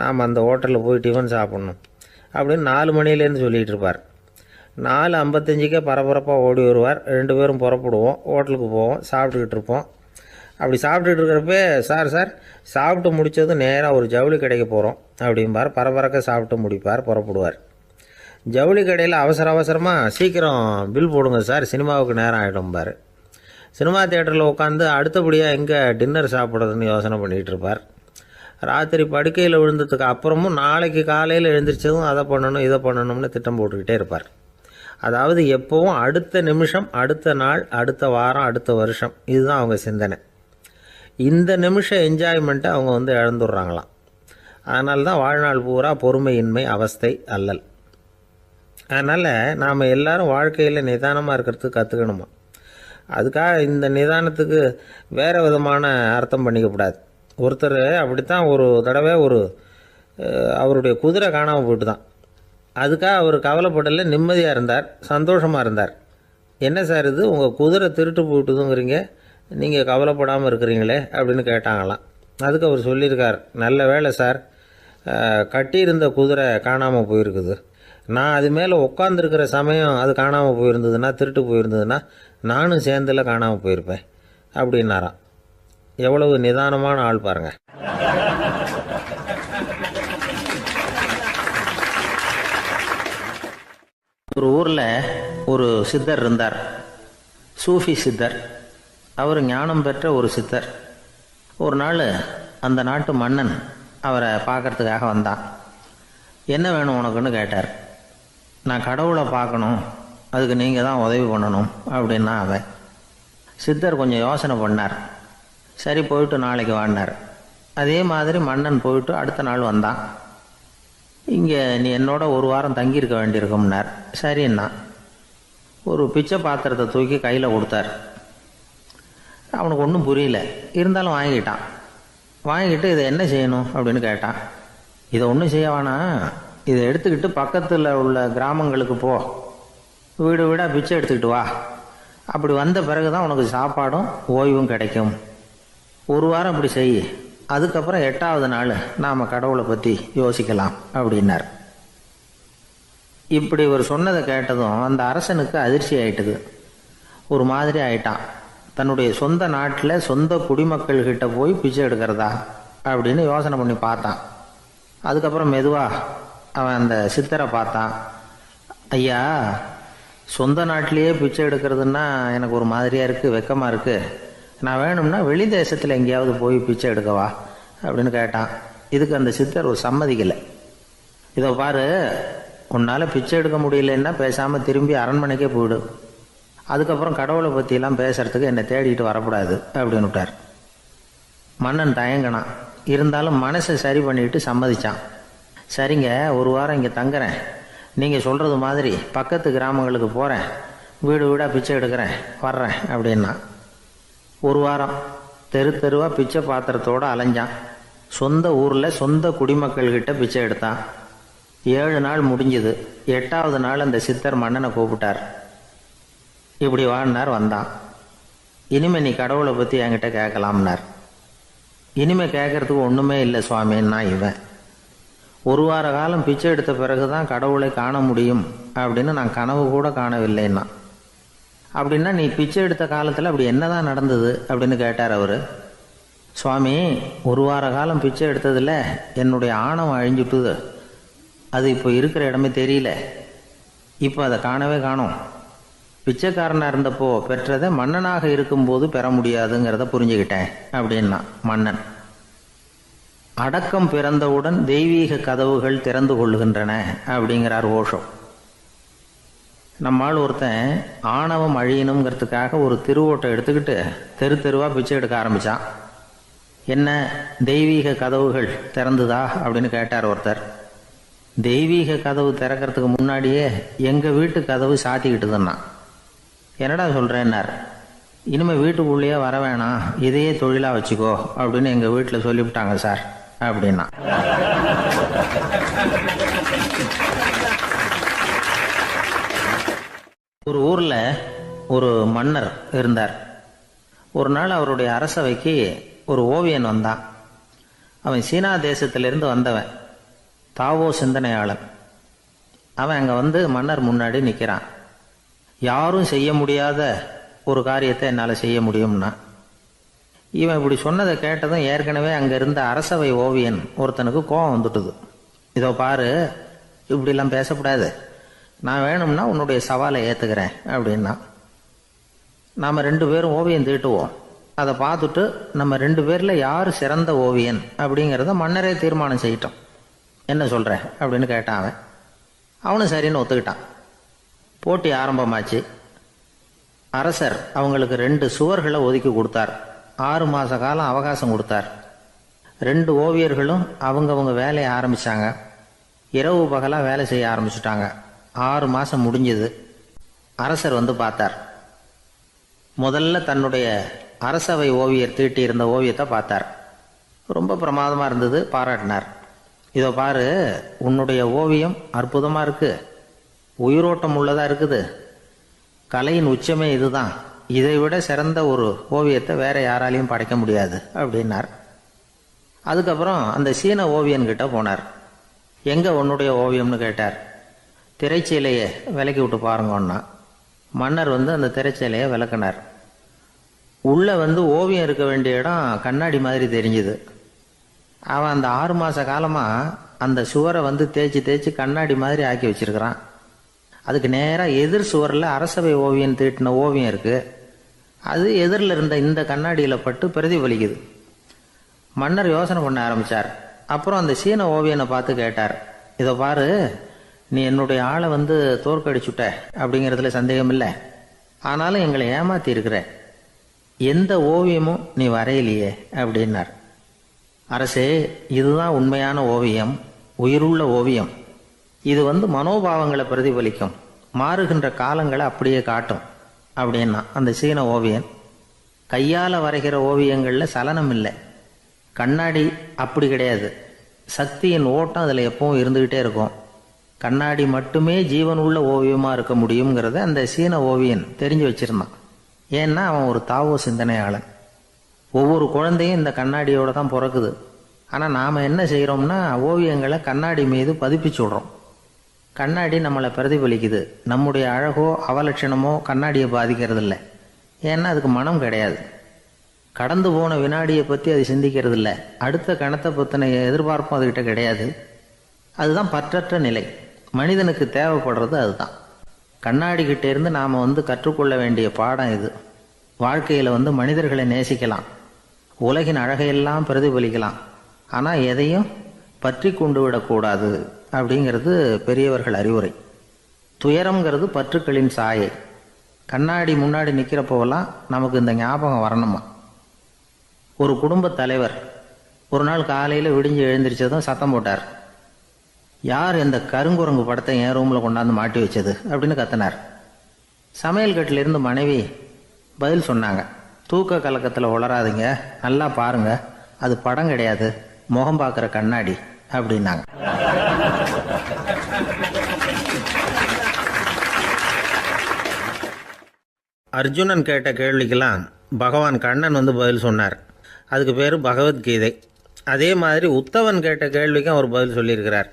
A: நாம் அந்த ஹோட்டலில் போய் டிஃபன் சாப்பிட்ணும் அப்படின்னு 4 மணிலேருந்து சொல்லிகிட்டு இருப்பார். 4:55 பரபரப்பாக ஓடி வருவார். 2 பேரும் புறப்படுவோம், ஹோட்டலுக்கு போவோம், சாப்பிட்டுக்கிட்டு இருப்போம். அப்படி சாப்பிட்டுட்டு இருக்கிறப்ப சார் சாப்பிட்டு முடித்ததும் நேராக ஒரு ஜவுளி கடைக்கு போகிறோம் அப்படிம்பார். பரபரக்க சாப்பிட்டு முடிப்பார், புறப்படுவார். ஜவுளி கடையில் அவசரமாக சீக்கிரம் பில் போடுங்க சார், சினிமாவுக்கு நேரம் ஆகிடும்பார். சினிமா தியேட்டரில் உட்காந்து அடுத்தபடியாக எங்கே டின்னர் சாப்பிட்றதுன்னு யோசனை பண்ணிகிட்டு இருப்பார். ராத்திரி படுக்கையில் விழுந்ததுக்கு அப்புறமும் நாளைக்கு காலையில் எழுந்திரிச்சதும் அதை பண்ணணும் இதை பண்ணணும்னு திட்டம் போட்டுக்கிட்டே இருப்பார். அதாவது எப்போவும் அடுத்த நிமிஷம், அடுத்த நாள், அடுத்த வாரம், அடுத்த வருஷம், இதுதான் அவங்க சிந்தனை. இந்த நிமிஷம் என்ஜாய்மெண்ட்டை அவங்க இழந்துடுறாங்களாம். அதனால தான் வாழ்நாள் பூரா பொறுமையின்மை, அவஸ்தை, அல்லல். அதனால் நாம் எல்லோரும் வாழ்க்கையில் நிதானமாக இருக்கிறதுக்கு கற்றுக்கணுமா. அதுக்காக இந்த நிதானத்துக்கு வேறு விதமான அர்த்தம் பண்ணிக்கக்கூடாது. ஒருத்தர் அப்படித்தான் ஒரு தடவை அவருடைய குதிரை காணாமல் போயிட்டு தான். அதுக்காக அவர் கவலைப்படலை, நிம்மதியாக இருந்தார், சந்தோஷமாக இருந்தார். என்ன சார் இது, உங்கள் குதிரை திருட்டு போயிட்டுதுங்கிறீங்க, நீங்கள் கவலைப்படாமல் இருக்கிறீங்களே அப்படின்னு கேட்டாங்களாம். அதுக்கு அவர் சொல்லியிருக்கார், நல்ல வேலை சார், கட்டியிருந்த குதிரை காணாமல் போயிருக்குது. நான் அது மேலே உட்காந்துருக்கிற சமயம் அது காணாமல் போயிருந்ததுன்னா, திருட்டு போயிருந்ததுன்னா நானும் சேர்ந்தில் காணாமல் போயிருப்பேன் அப்படின்னாராம். எவ்வளவு நிதானமான ஆள் பாருங்கள். ஒரு ஊரில் ஒரு சித்தர் இருந்தார், சூஃபி சித்தர். அவர் ஞானம் பெற்ற ஒரு சித்தர். ஒரு நாள் அந்த நாட்டு மன்னன் அவரை பார்க்கறதுக்காக வந்தான். என்ன வேணும் உனக்குன்னு கேட்டார். நான் கடவுளை பார்க்கணும், அதுக்கு நீங்கள் தான் உதவி பண்ணணும் அப்படின்னா அவன். சித்தர் கொஞ்சம் யோசனை பண்ணார். சரி, போயிட்டு நாளைக்கு வாடினார். அதே மாதிரி மன்னன் போயிட்டு அடுத்த நாள் வந்தான். இங்கே நீ என்னோட ஒரு வாரம் தங்கியிருக்க வேண்டியிருக்கும்னார். சரின்னா ஒரு பிச்சை பாத்திரத்தை தூக்கி கையில் கொடுத்தார். அவனுக்கு ஒன்றும் புரியல, இருந்தாலும் வாங்கிட்டான். வாங்கிட்டு இதை என்ன செய்யணும் அப்படின்னு கேட்டான். இதை ஒன்றும் செய்ய வேணாம், இதை எடுத்துக்கிட்டு பக்கத்தில் உள்ள கிராமங்களுக்கு போ, வீடு வீடாக பிச்சை எடுத்துக்கிட்டு வா. அப்படி வந்த பிறகு தான் உனக்கு சாப்பாடும் ஓய்வும் கிடைக்கும். ஒரு வாரம் அப்படி செய், அதுக்கப்புறம் 8வது நாள் நாம் கடவுளை பற்றி யோசிக்கலாம் அப்படின்னார். இப்படி இவர் சொன்னதை கேட்டதும் அந்த அரசனுக்கு அதிர்ச்சி ஆயிட்டுது. ஒரு மாதிரி ஆயிட்டான். தன்னுடைய சொந்த நாட்டில் சொந்த குடிமக்கள்கிட்ட போய் பிச்சை எடுக்கிறதா அப்படின்னு யோசனை பண்ணி பார்த்தான். அதுக்கப்புறம் மெதுவாக அவன் அந்த சித்தரை பார்த்தான். ஐயா, சொந்த நாட்டிலேயே பிச்சை எடுக்கிறதுன்னா எனக்கு ஒரு மாதிரியாக இருக்குது, வெக்கமாக இருக்குது. நான் வேணும்னா வெளி தேசத்தில் எங்கேயாவது போய் பிச்சை எடுக்கவா அப்படின்னு கேட்டான். இதுக்கு அந்த சித்தர் ஒரு சம்மதிக்கலை. இதோ பாரு, உன்னால் பிச்சை எடுக்க முடியலன்னா பேசாமல் திரும்பி அரண்மனைக்கே போயிடு, அதுக்கப்புறம் கடவுளை பற்றியெல்லாம் பேசுறதுக்கு என்னை தேடிட்டு வரக்கூடாது அப்படின்னு விட்டார். மன்னன் தயங்கினான், இருந்தாலும் மனசை சரி பண்ணிட்டு சம்மதிச்சான். சரிங்க, ஒரு வாரம் இங்கே தங்குறேன், நீங்கள் சொல்கிறது மாதிரி பக்கத்து கிராமங்களுக்கு போகிறேன், வீடு வீடாக பிச்சை எடுக்கிறேன், வர்றேன் அப்படின்னா. ஒரு வாரம் தெரு தெருவாக பிச்சை பாத்திரத்தோடு அலைஞ்சான். சொந்த ஊரில் சொந்த குடிமக்கள்கிட்ட பிச்சை எடுத்தான். 7 நாள் முடிஞ்சுது. 8வது நாள் அந்த சித்தர் மன்னனை கூப்பிட்டார். இப்படி வாழ்னார். வந்தான். இனிமே நீ கடவுளை பற்றி என்கிட்ட கேட்கலாம்னார். இனிமே கேட்கறதுக்கு ஒன்றுமே இல்லை சுவாமின்னா இவன். ஒரு வார காலம் பிச்சை எடுத்த பிறகு தான் கடவுளை காண முடியும் அப்படின்னு நான் கனவு கூட காணவில்லைன்னா. அப்படின்னா நீ பிச்சை எடுத்த காலத்தில் அப்படி என்னதான் நடந்தது அப்படின்னு கேட்டார் அவர். சுவாமி, ஒரு வார காலம் பிச்சை எடுத்ததில் என்னுடைய ஆணவம் அழிஞ்சுட்டுது. அது இப்போ இருக்கிற இடமே தெரியல. இப்போ அதை காணவே காணோம். பிச்சைக்காரனாக இருந்தப்போ பெற்றதை மன்னனாக இருக்கும்போது பெற முடியாதுங்கிறத புரிஞ்சுக்கிட்டேன் அப்படின்னா மன்னன். அடக்கம் பிறந்தவுடன் தெய்வீக கதவுகள் திறந்து கொள்ளுகின்றன அப்படிங்கிறார் ஓஷோ. நம்மால் ஒருத்தன் ஆணவம் அழியணுங்கிறதுக்காக ஒரு திருவோட்டை எடுத்துக்கிட்டு தெரு தெருவாக பிச்சை எடுக்க ஆரம்பித்தான். என்ன, தெய்வீக கதவுகள் திறந்துதா அப்படின்னு கேட்டார் ஒருத்தர். தெய்வீக கதவு திறக்கிறதுக்கு முன்னாடியே எங்கள் வீட்டு கதவு சாத்திக்கிட்டுதுன்னா. என்னடா சொல்கிறேன்னார். இனிமேல் வீட்டுக்குள்ளேயே வர வேணாம், இதையே தொழிலாக வச்சுக்கோ அப்படின்னு எங்கள் வீட்டில் சொல்லிவிட்டாங்க சார் அப்படின்னா. ஒரு ஊரில் ஒரு மன்னர் இருந்தார். ஒரு நாள் அவருடைய அரசவைக்கு ஒரு ஓவியன் வந்தான். அவன் சீனா தேசத்திலிருந்து வந்தவன், தாவோ சிந்தனையாளன். அவன் அங்கே வந்து மன்னர் முன்னாடி நிற்கிறான். யாரும் செய்ய முடியாத ஒரு காரியத்தை என்னால் செய்ய முடியும்னா. இவன் இப்படி சொன்னதை கேட்டதும் ஏற்கனவே அங்கே இருந்த அரசவை ஓவியன் ஒருத்தனுக்கு கோபம் வந்துட்டுது. இதோ பாரு, இப்படிலாம் பேசக்கூடாது, நான் வேணும்னா உன்னுடைய சவாலை ஏற்றுக்கிறேன் அப்படின்னா. நாம் 2 பேரும் ஓவியம் தீட்டுவோம், அதை பார்த்துட்டு நம்ம 2 பேரில் யார் சிறந்த ஓவியன் அப்படிங்கிறத மன்னரே தீர்மானம் செய்யட்டும், என்ன சொல்கிற அப்படின்னு கேட்டான் அவன். அவனும் சரின்னு ஒத்துக்கிட்டான். போட்டி ஆரம்பமாச்சு. அரசர் அவங்களுக்கு 2 சுவர்களை ஒதுக்கி கொடுத்தார். 6 மாத காலம் அவகாசம் கொடுத்தார். 2 ஓவியர்களும் அவங்கவுங்க வேலையை ஆரம்பித்தாங்க. இரவு பகலாக வேலை செய்ய ஆரம்பிச்சுட்டாங்க. 6 மாதம் முடிஞ்சது. அரசர் வந்து பார்த்தார். முதல்ல தன்னுடைய அரசவை ஓவியர் தீட்டியிருந்த ஓவியத்தை பார்த்தார். ரொம்ப பிரமாதமாக இருந்தது, பாராட்டினார். இதோ பாரு, உன்னுடைய ஓவியம் அற்புதமாக இருக்குது, உயிரோட்டம் உள்ளதாக இருக்குது, கலையின் உச்சமே இதுதான், இதை விட சிறந்த ஒரு ஓவியத்தை வேற யாராலையும் படைக்க முடியாது அப்படின்னார். அதுக்கப்புறம் அந்த சீன ஓவியன்கிட்ட போனார். எங்கே உன்னுடைய ஓவியம்னு கேட்டார். திரைச்சீலையை விலக்கி விட்டு பாருங்கன்னா. மன்னர் வந்து அந்த திரைச்சீலையை விளக்குனார். உள்ளே வந்து ஓவியம் இருக்க வேண்டிய இடம் கண்ணாடி மாதிரி தெரிஞ்சுது. அவன் அந்த 6 மாத காலமாக அந்த சுவரை வந்து தேய்ச்சி தேய்ச்சி கண்ணாடி மாதிரி ஆக்கி வச்சிருக்கிறான். அதுக்கு நேராக எதிர் சுவரில் அரசவை ஓவியம் தீட்டின ஓவியம் இருக்குது. அது எதிரில் இருந்த இந்த கண்ணாடியில் பட்டு பிரதிபலிக்குது. மன்னர் யோசனை பண்ண ஆரம்பித்தார். அப்புறம் அந்த சீன ஓவியனை பார்த்து கேட்டார். இதை பாரு, நீ என்னுடைய ஆளை வந்து தோற்கடிச்சுட்ட அப்படிங்கிறதுல சந்தேகம் இல்லை, ஆனாலும் எங்களை ஏமாத்தி இருக்கிற, எந்த ஓவியமும் நீ வரையிலையே அப்படின்னார். அரசே, இதுதான் உண்மையான ஓவியம், உயிருள்ள ஓவியம். இது வந்து மனோபாவங்களை பிரதிபலிக்கும், மாறுகின்ற காலங்களை அப்படியே காட்டும் அப்படின்னா அந்த சீன ஓவியன். கையால் வரைகிற ஓவியங்களில் சலனம் இல்லை, கண்ணாடி அப்படி கிடையாது, சக்தியின் ஓட்டம் அதில் எப்பவும் இருந்துக்கிட்டே இருக்கும். கண்ணாடி மட்டுமே ஜீவன் உள்ள ஓவியமாக இருக்க முடியுங்கிறத அந்த சீன ஓவியன் தெரிஞ்சு வச்சிருந்தான். ஏன்னா அவன் ஒரு தாவோ சிந்தனையாளன். ஒவ்வொரு குழந்தையும் இந்த கண்ணாடியோடு தான் பிறக்குது. ஆனால் நாம் என்ன செய்கிறோம்னா ஓவியங்களை கண்ணாடி மீது பதிப்பிச்சு விடுறோம். கண்ணாடி நம்மளை பிரதிபலிக்குது. நம்முடைய அழகோ அவலட்சணமோ கண்ணாடியை பாதிக்கிறது இல்லை. ஏன்னா அதுக்கு மனம் கிடையாது. கடந்து போன வினாடியை பற்றி அது சிந்திக்கிறது இல்லை. அடுத்த கணத்தை பற்றின எதிர்பார்ப்பும் அதுகிட்ட கிடையாது. அதுதான் பற்றற்ற நிலை. மனிதனுக்கு தேவைப்படுறது அதுதான். கண்ணாடிக்கிட்டே இருந்து நாம் வந்து கற்றுக்கொள்ள வேண்டிய பாடம் இது. வாழ்க்கையில் வந்து மனிதர்களை நேசிக்கலாம், உலகின் அழகையெல்லாம் பிரதிபலிக்கலாம், ஆனால் எதையும் பற்றி கொண்டு விடக்கூடாது அப்படிங்கிறது பெரியவர்கள் அறிவுரை. துயரம்ங்கிறது பற்றுக்களின் சாயை. கண்ணாடி முன்னாடி நிற்கிறப்போவெல்லாம் நமக்கு இந்த ஞாபகம் வரணுமா. ஒரு குடும்பத் தலைவர் ஒரு நாள் காலையில் விடிஞ்சு எழுந்திரிச்சதும் சத்தம் போட்டார். யார் இந்த கருங்குரங்கு படத்தை என் ரூமில் கொண்டாந்து மாட்டி வச்சது அப்படின்னு கத்தினார். சமையல் கட்டிலிருந்து மனைவி பதில் சொன்னாங்க. தூக்க கலக்கத்தில் உளராதுங்க, நல்லா பாருங்க, அது படம் கிடையாது, முகம் பார்க்குற கண்ணாடி அப்படின்னாங்க. அர்ஜுனன் கேட்ட கேள்விக்கெல்லாம் பகவான் கண்ணன் வந்து பதில் சொன்னார். அதுக்கு பேர் பகவத்கீதை. அதே மாதிரி உத்தவன் கேட்ட கேள்விக்கும் அவர் பதில் சொல்லியிருக்கிறார்.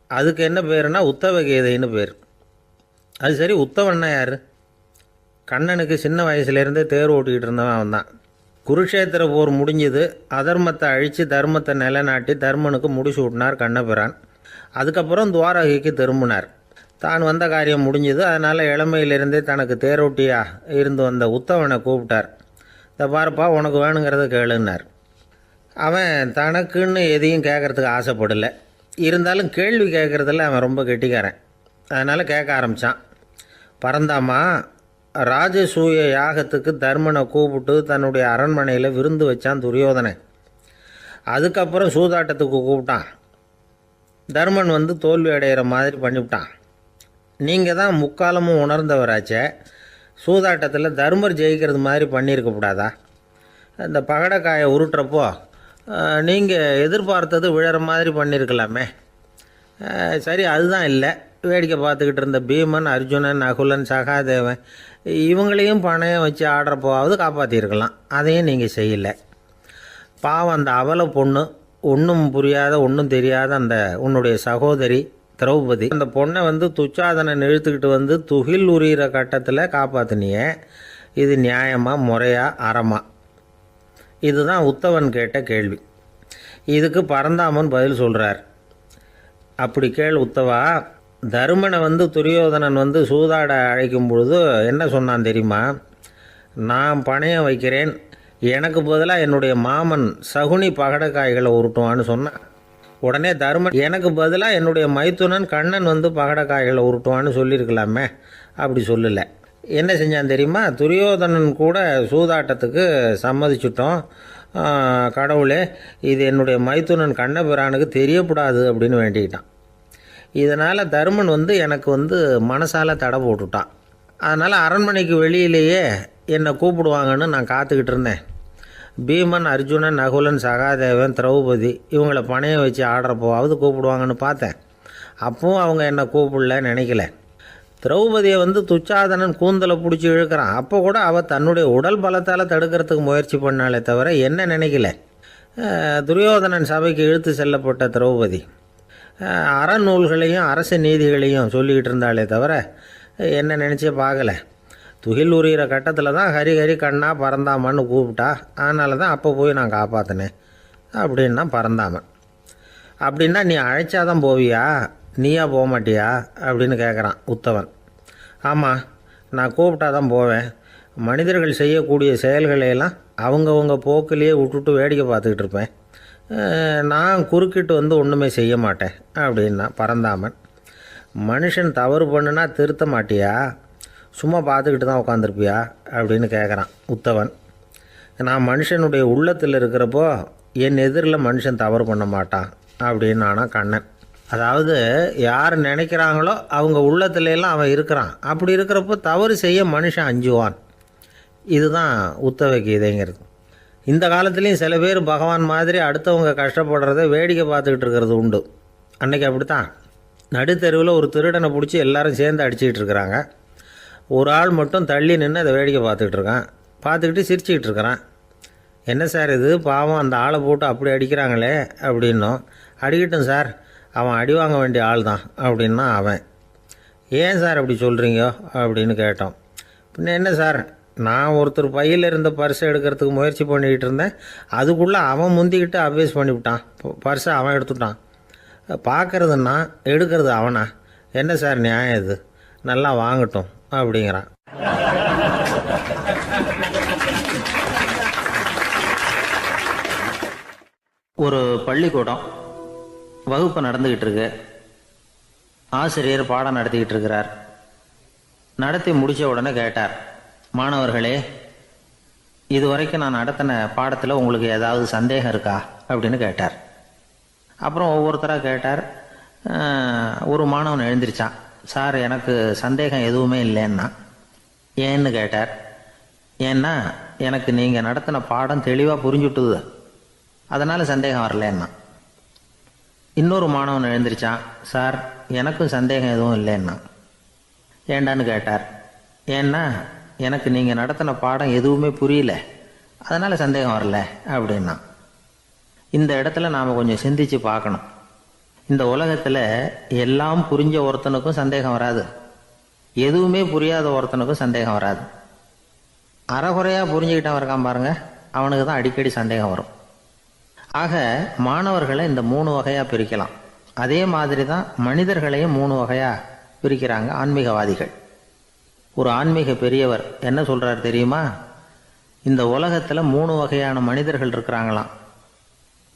A: அதுக்கு என்ன பேருனா உத்தவ கீதைன்னு பேர். அது சரி, உத்தவன்னா யார்? கண்ணனுக்கு சின்ன வயசுலேருந்தே தேர் ஓட்டிக்கிட்டு இருந்தவன் அவன் தான். குருஷேத்திர போர் முடிஞ்சது. அதர்மத்தை அழித்து தர்மத்தை நிலைநாட்டி தர்மனுக்கு முடிச்சு விட்டினார் கண்ணபிரான். அதுக்கப்புறம் துவாரகைக்கு திரும்பினார். தான் வந்த காரியம் முடிஞ்சது. அதனால் இளமையிலிருந்தே தனக்கு தேரோட்டியாக இருந்து வந்த உத்தவனை கூப்பிட்டார். இதை பாருப்பா, உனக்கு வேணுங்கிறத கேளுன்னார். அவன் தனக்குன்னு எதையும் கேட்குறதுக்கு ஆசைப்படலை. இருந்தாலும் கேள்வி கேட்குறதில்ல அவன் ரொம்ப கெட்டிக்காரன். அதனால் கேட்க ஆரம்பித்தான். பரந்தாமா, ராஜசூய யாகத்துக்கு தர்மனை கூப்பிட்டு தன்னுடைய அரண்மனையில் விருந்து வச்சான் துரியோதனை. அதுக்கப்புறம் சூதாட்டத்துக்கு கூப்பிட்டான். தர்மன் வந்து தோல்வி அடைகிற மாதிரி பண்ணிவிட்டான். நீங்கள் தான் முக்காலமும் உணர்ந்தவராச்சே, சூதாட்டத்தில் தர்மர் ஜெயிக்கிறது மாதிரி பண்ணியிருக்கக்கூடாதா? இந்த பகடைக்காயை உருட்டுறப்போ நீங்கள் எதிர்பார்த்தது விழற மாதிரி பண்ணியிருக்கலாமே. சரி, அதுதான் இல்லை. வேடிக்கை பார்த்துக்கிட்டு இருந்த பீமன், அர்ஜுனன், நகுலன், சகாதேவன் இவங்களையும் பணையம் வச்சு ஆடுறப்போவாவது காப்பாற்றிருக்கலாம். அதையும் நீங்கள் செய்யலை. பாவம் அந்த அவல பொண்ணு, ஒன்றும் புரியாத ஒன்றும் தெரியாத அந்த உன்னுடைய சகோதரி திரௌபதி, அந்த பொண்ணை துச்சாதனன் இழுத்துக்கிட்டு துகில் உரிகிற கட்டத்தில் காப்பாற்றினியே. இது நியாயமா, முறையா, அறமா? இதுதான் உத்தவன் கேட்ட கேள்வி. இதுக்கு பரந்தாமன் பதில் சொல்கிறார். அப்படி கேள் உத்தவா. தருமனை துரியோதனன் சூதாட அழைக்கும் பொழுது என்ன சொன்னான் தெரியுமா? நான் பணையம் வைக்கிறேன், எனக்கு பதிலாக என்னுடைய மாமன் சகுனி பகடக்காய்களை உருட்டுவான்னு சொன்னான். உடனே தருமன் எனக்கு பதிலாக என்னுடைய மைத்துனன் கண்ணன் பகடக்காய்களை உருட்டுவான்னு சொல்லியிருக்கலாமே. அப்படி சொல்லலை. என்ன செஞ்சான் தெரியுமா? துரியோதனன் கூட சூதாட்டத்துக்கு சம்மதிச்சிட்டோம், கடவுளே இது என்னுடைய மைத்துனன் கண்ணபிரானுக்கு தெரியக்கூடாது அப்படின்னு வேண்டிக்கிட்டான். இதனால் தருமன் எனக்கு மனசால் தடை போட்டுட்டான். அதனால் அரண்மனைக்கு வெளியிலேயே என்னை கூப்பிடுவாங்கன்னு நான் காத்துக்கிட்டு இருந்தேன். பீமன், அர்ஜுனன், நகுலன், சகாதேவன், திரௌபதி இவங்களை பணையம் வச்சு ஆடுறப்போவாவது கூப்பிடுவாங்கன்னு பார்த்தேன். அப்பவும் அவங்க என்னை கூப்பிடல, நினைக்கல. திரௌபதியை துச்சாதனன் கூந்தலை பிடிச்சி இழுக்கிறான். அப்போ கூட அவள் தன்னுடைய உடல் பலத்தால் தடுக்கிறதுக்கு முயற்சி பண்ணாலே தவிர என்ன நினைக்கல. துரியோதனன் சபைக்கு இழுத்து செல்லப்பட்ட திரௌபதி அறநூல்களையும் அரச நீதிகளையும் சொல்லிக்கிட்டு இருந்தாலே தவிர என்ன நினச்சே பார்க்கல. துகில் உரிகிற கட்டத்தில் தான் ஹரி ஹரி கண்ணா பரந்தாமன்னு கூப்பிட்டா. அதனால தான் அப்போ போய் நான் காப்பாற்றினேன் அப்படின்னா பரந்தாமன். அப்படின்னா நீ அழைச்சாதான் போவியா, நீயா போக மாட்டியா அப்படின்னு கேட்குறான் உத்தவன். ஆமாம், நான் கூப்பிட்டா தான் போவேன். மனிதர்கள் செய்யக்கூடிய செயல்களையெல்லாம் அவங்கவுங்க போக்கிலேயே விட்டுட்டு வேடிக்கை பார்த்துக்கிட்டு இருப்பேன். நான் குறுக்கிட்டு ஒன்றுமே செய்ய மாட்டேன் அப்படின்னா பரந்தாமன். மனுஷன் தவறு பண்ணுனா திருத்த மாட்டியா, சும்மா பார்த்துக்கிட்டு தான் உட்காந்துருப்பியா அப்படின்னு கேட்குறான் உத்தவன். நான் மனுஷனுடைய உள்ளத்தில் இருக்கிறப்போ என் எதிரில் மனுஷன் தவறு பண்ண மாட்டான் அப்படின்னு ஆனா கண்ணன். அதாவது யார் நினைக்கிறாங்களோ அவங்க உள்ளத்துலலாம் அவன் இருக்கிறான். அப்படி இருக்கிறப்போ தவறு செய்ய மனுஷன் அஞ்சுவான். இதுதான் உத்தவ கீதைங்கிறது. இந்த காலத்துலேயும் சில பேர் பகவான் மாதிரி அடுத்தவங்க கஷ்டப்படுறத வேடிக்கை பார்த்துக்கிட்டு இருக்கிறது உண்டு. அன்றைக்கி அப்படித்தான். நடுத்தெருவில் ஒரு திருடனை பிடிச்சி எல்லாரும் சேர்ந்து அடிச்சுக்கிட்டு இருக்கிறாங்க. ஒரு ஆள் மட்டும் தள்ளி நின்று அதை வேடிக்கை பார்த்துக்கிட்டு இருக்கான். பார்த்துக்கிட்டு சிரிச்சுக்கிட்டு இருக்கிறான். என்ன சார் இது, பாவம் அந்த ஆளை போட்டு அப்படி அடிக்கிறாங்களே அப்படின்னோம். அடிக்கட்டும் சார், அவன் அடி வாங்க வேண்டிய ஆள் தான் அப்படின்னா அவன். ஏன் சார் அப்படி சொல்கிறீங்க அப்படின்னு கேட்டோம். பின்ன என்ன சார், நான் ஒருத்தர் பையில் இருந்த பர்ஸை எடுக்கிறதுக்கு முயற்சி பண்ணிக்கிட்டு இருந்தேன். அதுக்குள்ளே அவன் முந்திக்கிட்டு அப்வேஸ் பண்ணிவிட்டான். பர்ஸை அவன் எடுத்துட்டான். பார்க்குறதுன்னா எடுக்கிறது அவனா? என்ன சார் நியாயம் இது? நல்லா வாங்கட்டும் அப்படிங்கிறான். ஒரு பள்ளிக்கூடம் வகுப்பு நடந்துக்கிட்டு இருக்கு. ஆசிரியர் பாடம் நடத்திக்கிட்டு இருக்கிறார். நடத்தி முடித்த உடனே கேட்டார், மாணவர்களே, இதுவரைக்கும் நான் நடத்தின பாடத்தில் உங்களுக்கு ஏதாவது சந்தேகம் இருக்கா அப்படின்னு கேட்டார். அப்புறம் ஒவ்வொருத்தராக கேட்டார். ஒரு மாணவன் எழுந்திருச்சான். சார், எனக்கு சந்தேகம் எதுவுமே இல்லைன்னா. ஏன்னு கேட்டார். ஏன்னா எனக்கு நீங்கள் நடத்தின பாடம் தெளிவாக புரிஞ்சுட்டுது, அதனால் சந்தேகம் வரலன்னா. இன்னொரு மாணவன் எழுந்திருச்சான். சார், எனக்கும் சந்தேகம் எதுவும் இல்லைன்னா. ஏண்டான்னு கேட்டார். ஏன்னா எனக்கு நீங்கள் நடத்தின பாடம் எதுவுமே புரியல, அதனால் சந்தேகம் வரல அப்படின்னா. இந்த இடத்துல நாம் கொஞ்சம் சிந்திச்சு பார்க்கணும். இந்த உலகத்தில் எல்லாம் புரிஞ்ச ஒருத்தனுக்கும் சந்தேகம் வராது, எதுவுமே புரியாத ஒருத்தனுக்கும் சந்தேகம் வராது. அறகுறையாக புரிஞ்சுக்கிட்டவன் இருக்கான் பாருங்க, அவனுக்கு தான் அடிக்கடி சந்தேகம் வரும். ஆக மாணவர்களை இந்த 3 வகையாக பிரிக்கலாம். அதே மாதிரி தான் மனிதர்களையும் 3 வகையாக பிரிக்கிறாங்க ஆன்மீகவாதிகள். ஒரு ஆன்மீக பெரியவர் என்ன சொல்கிறார் தெரியுமா? இந்த உலகத்தில் 3 வகையான மனிதர்கள் இருக்கிறாங்களாம்.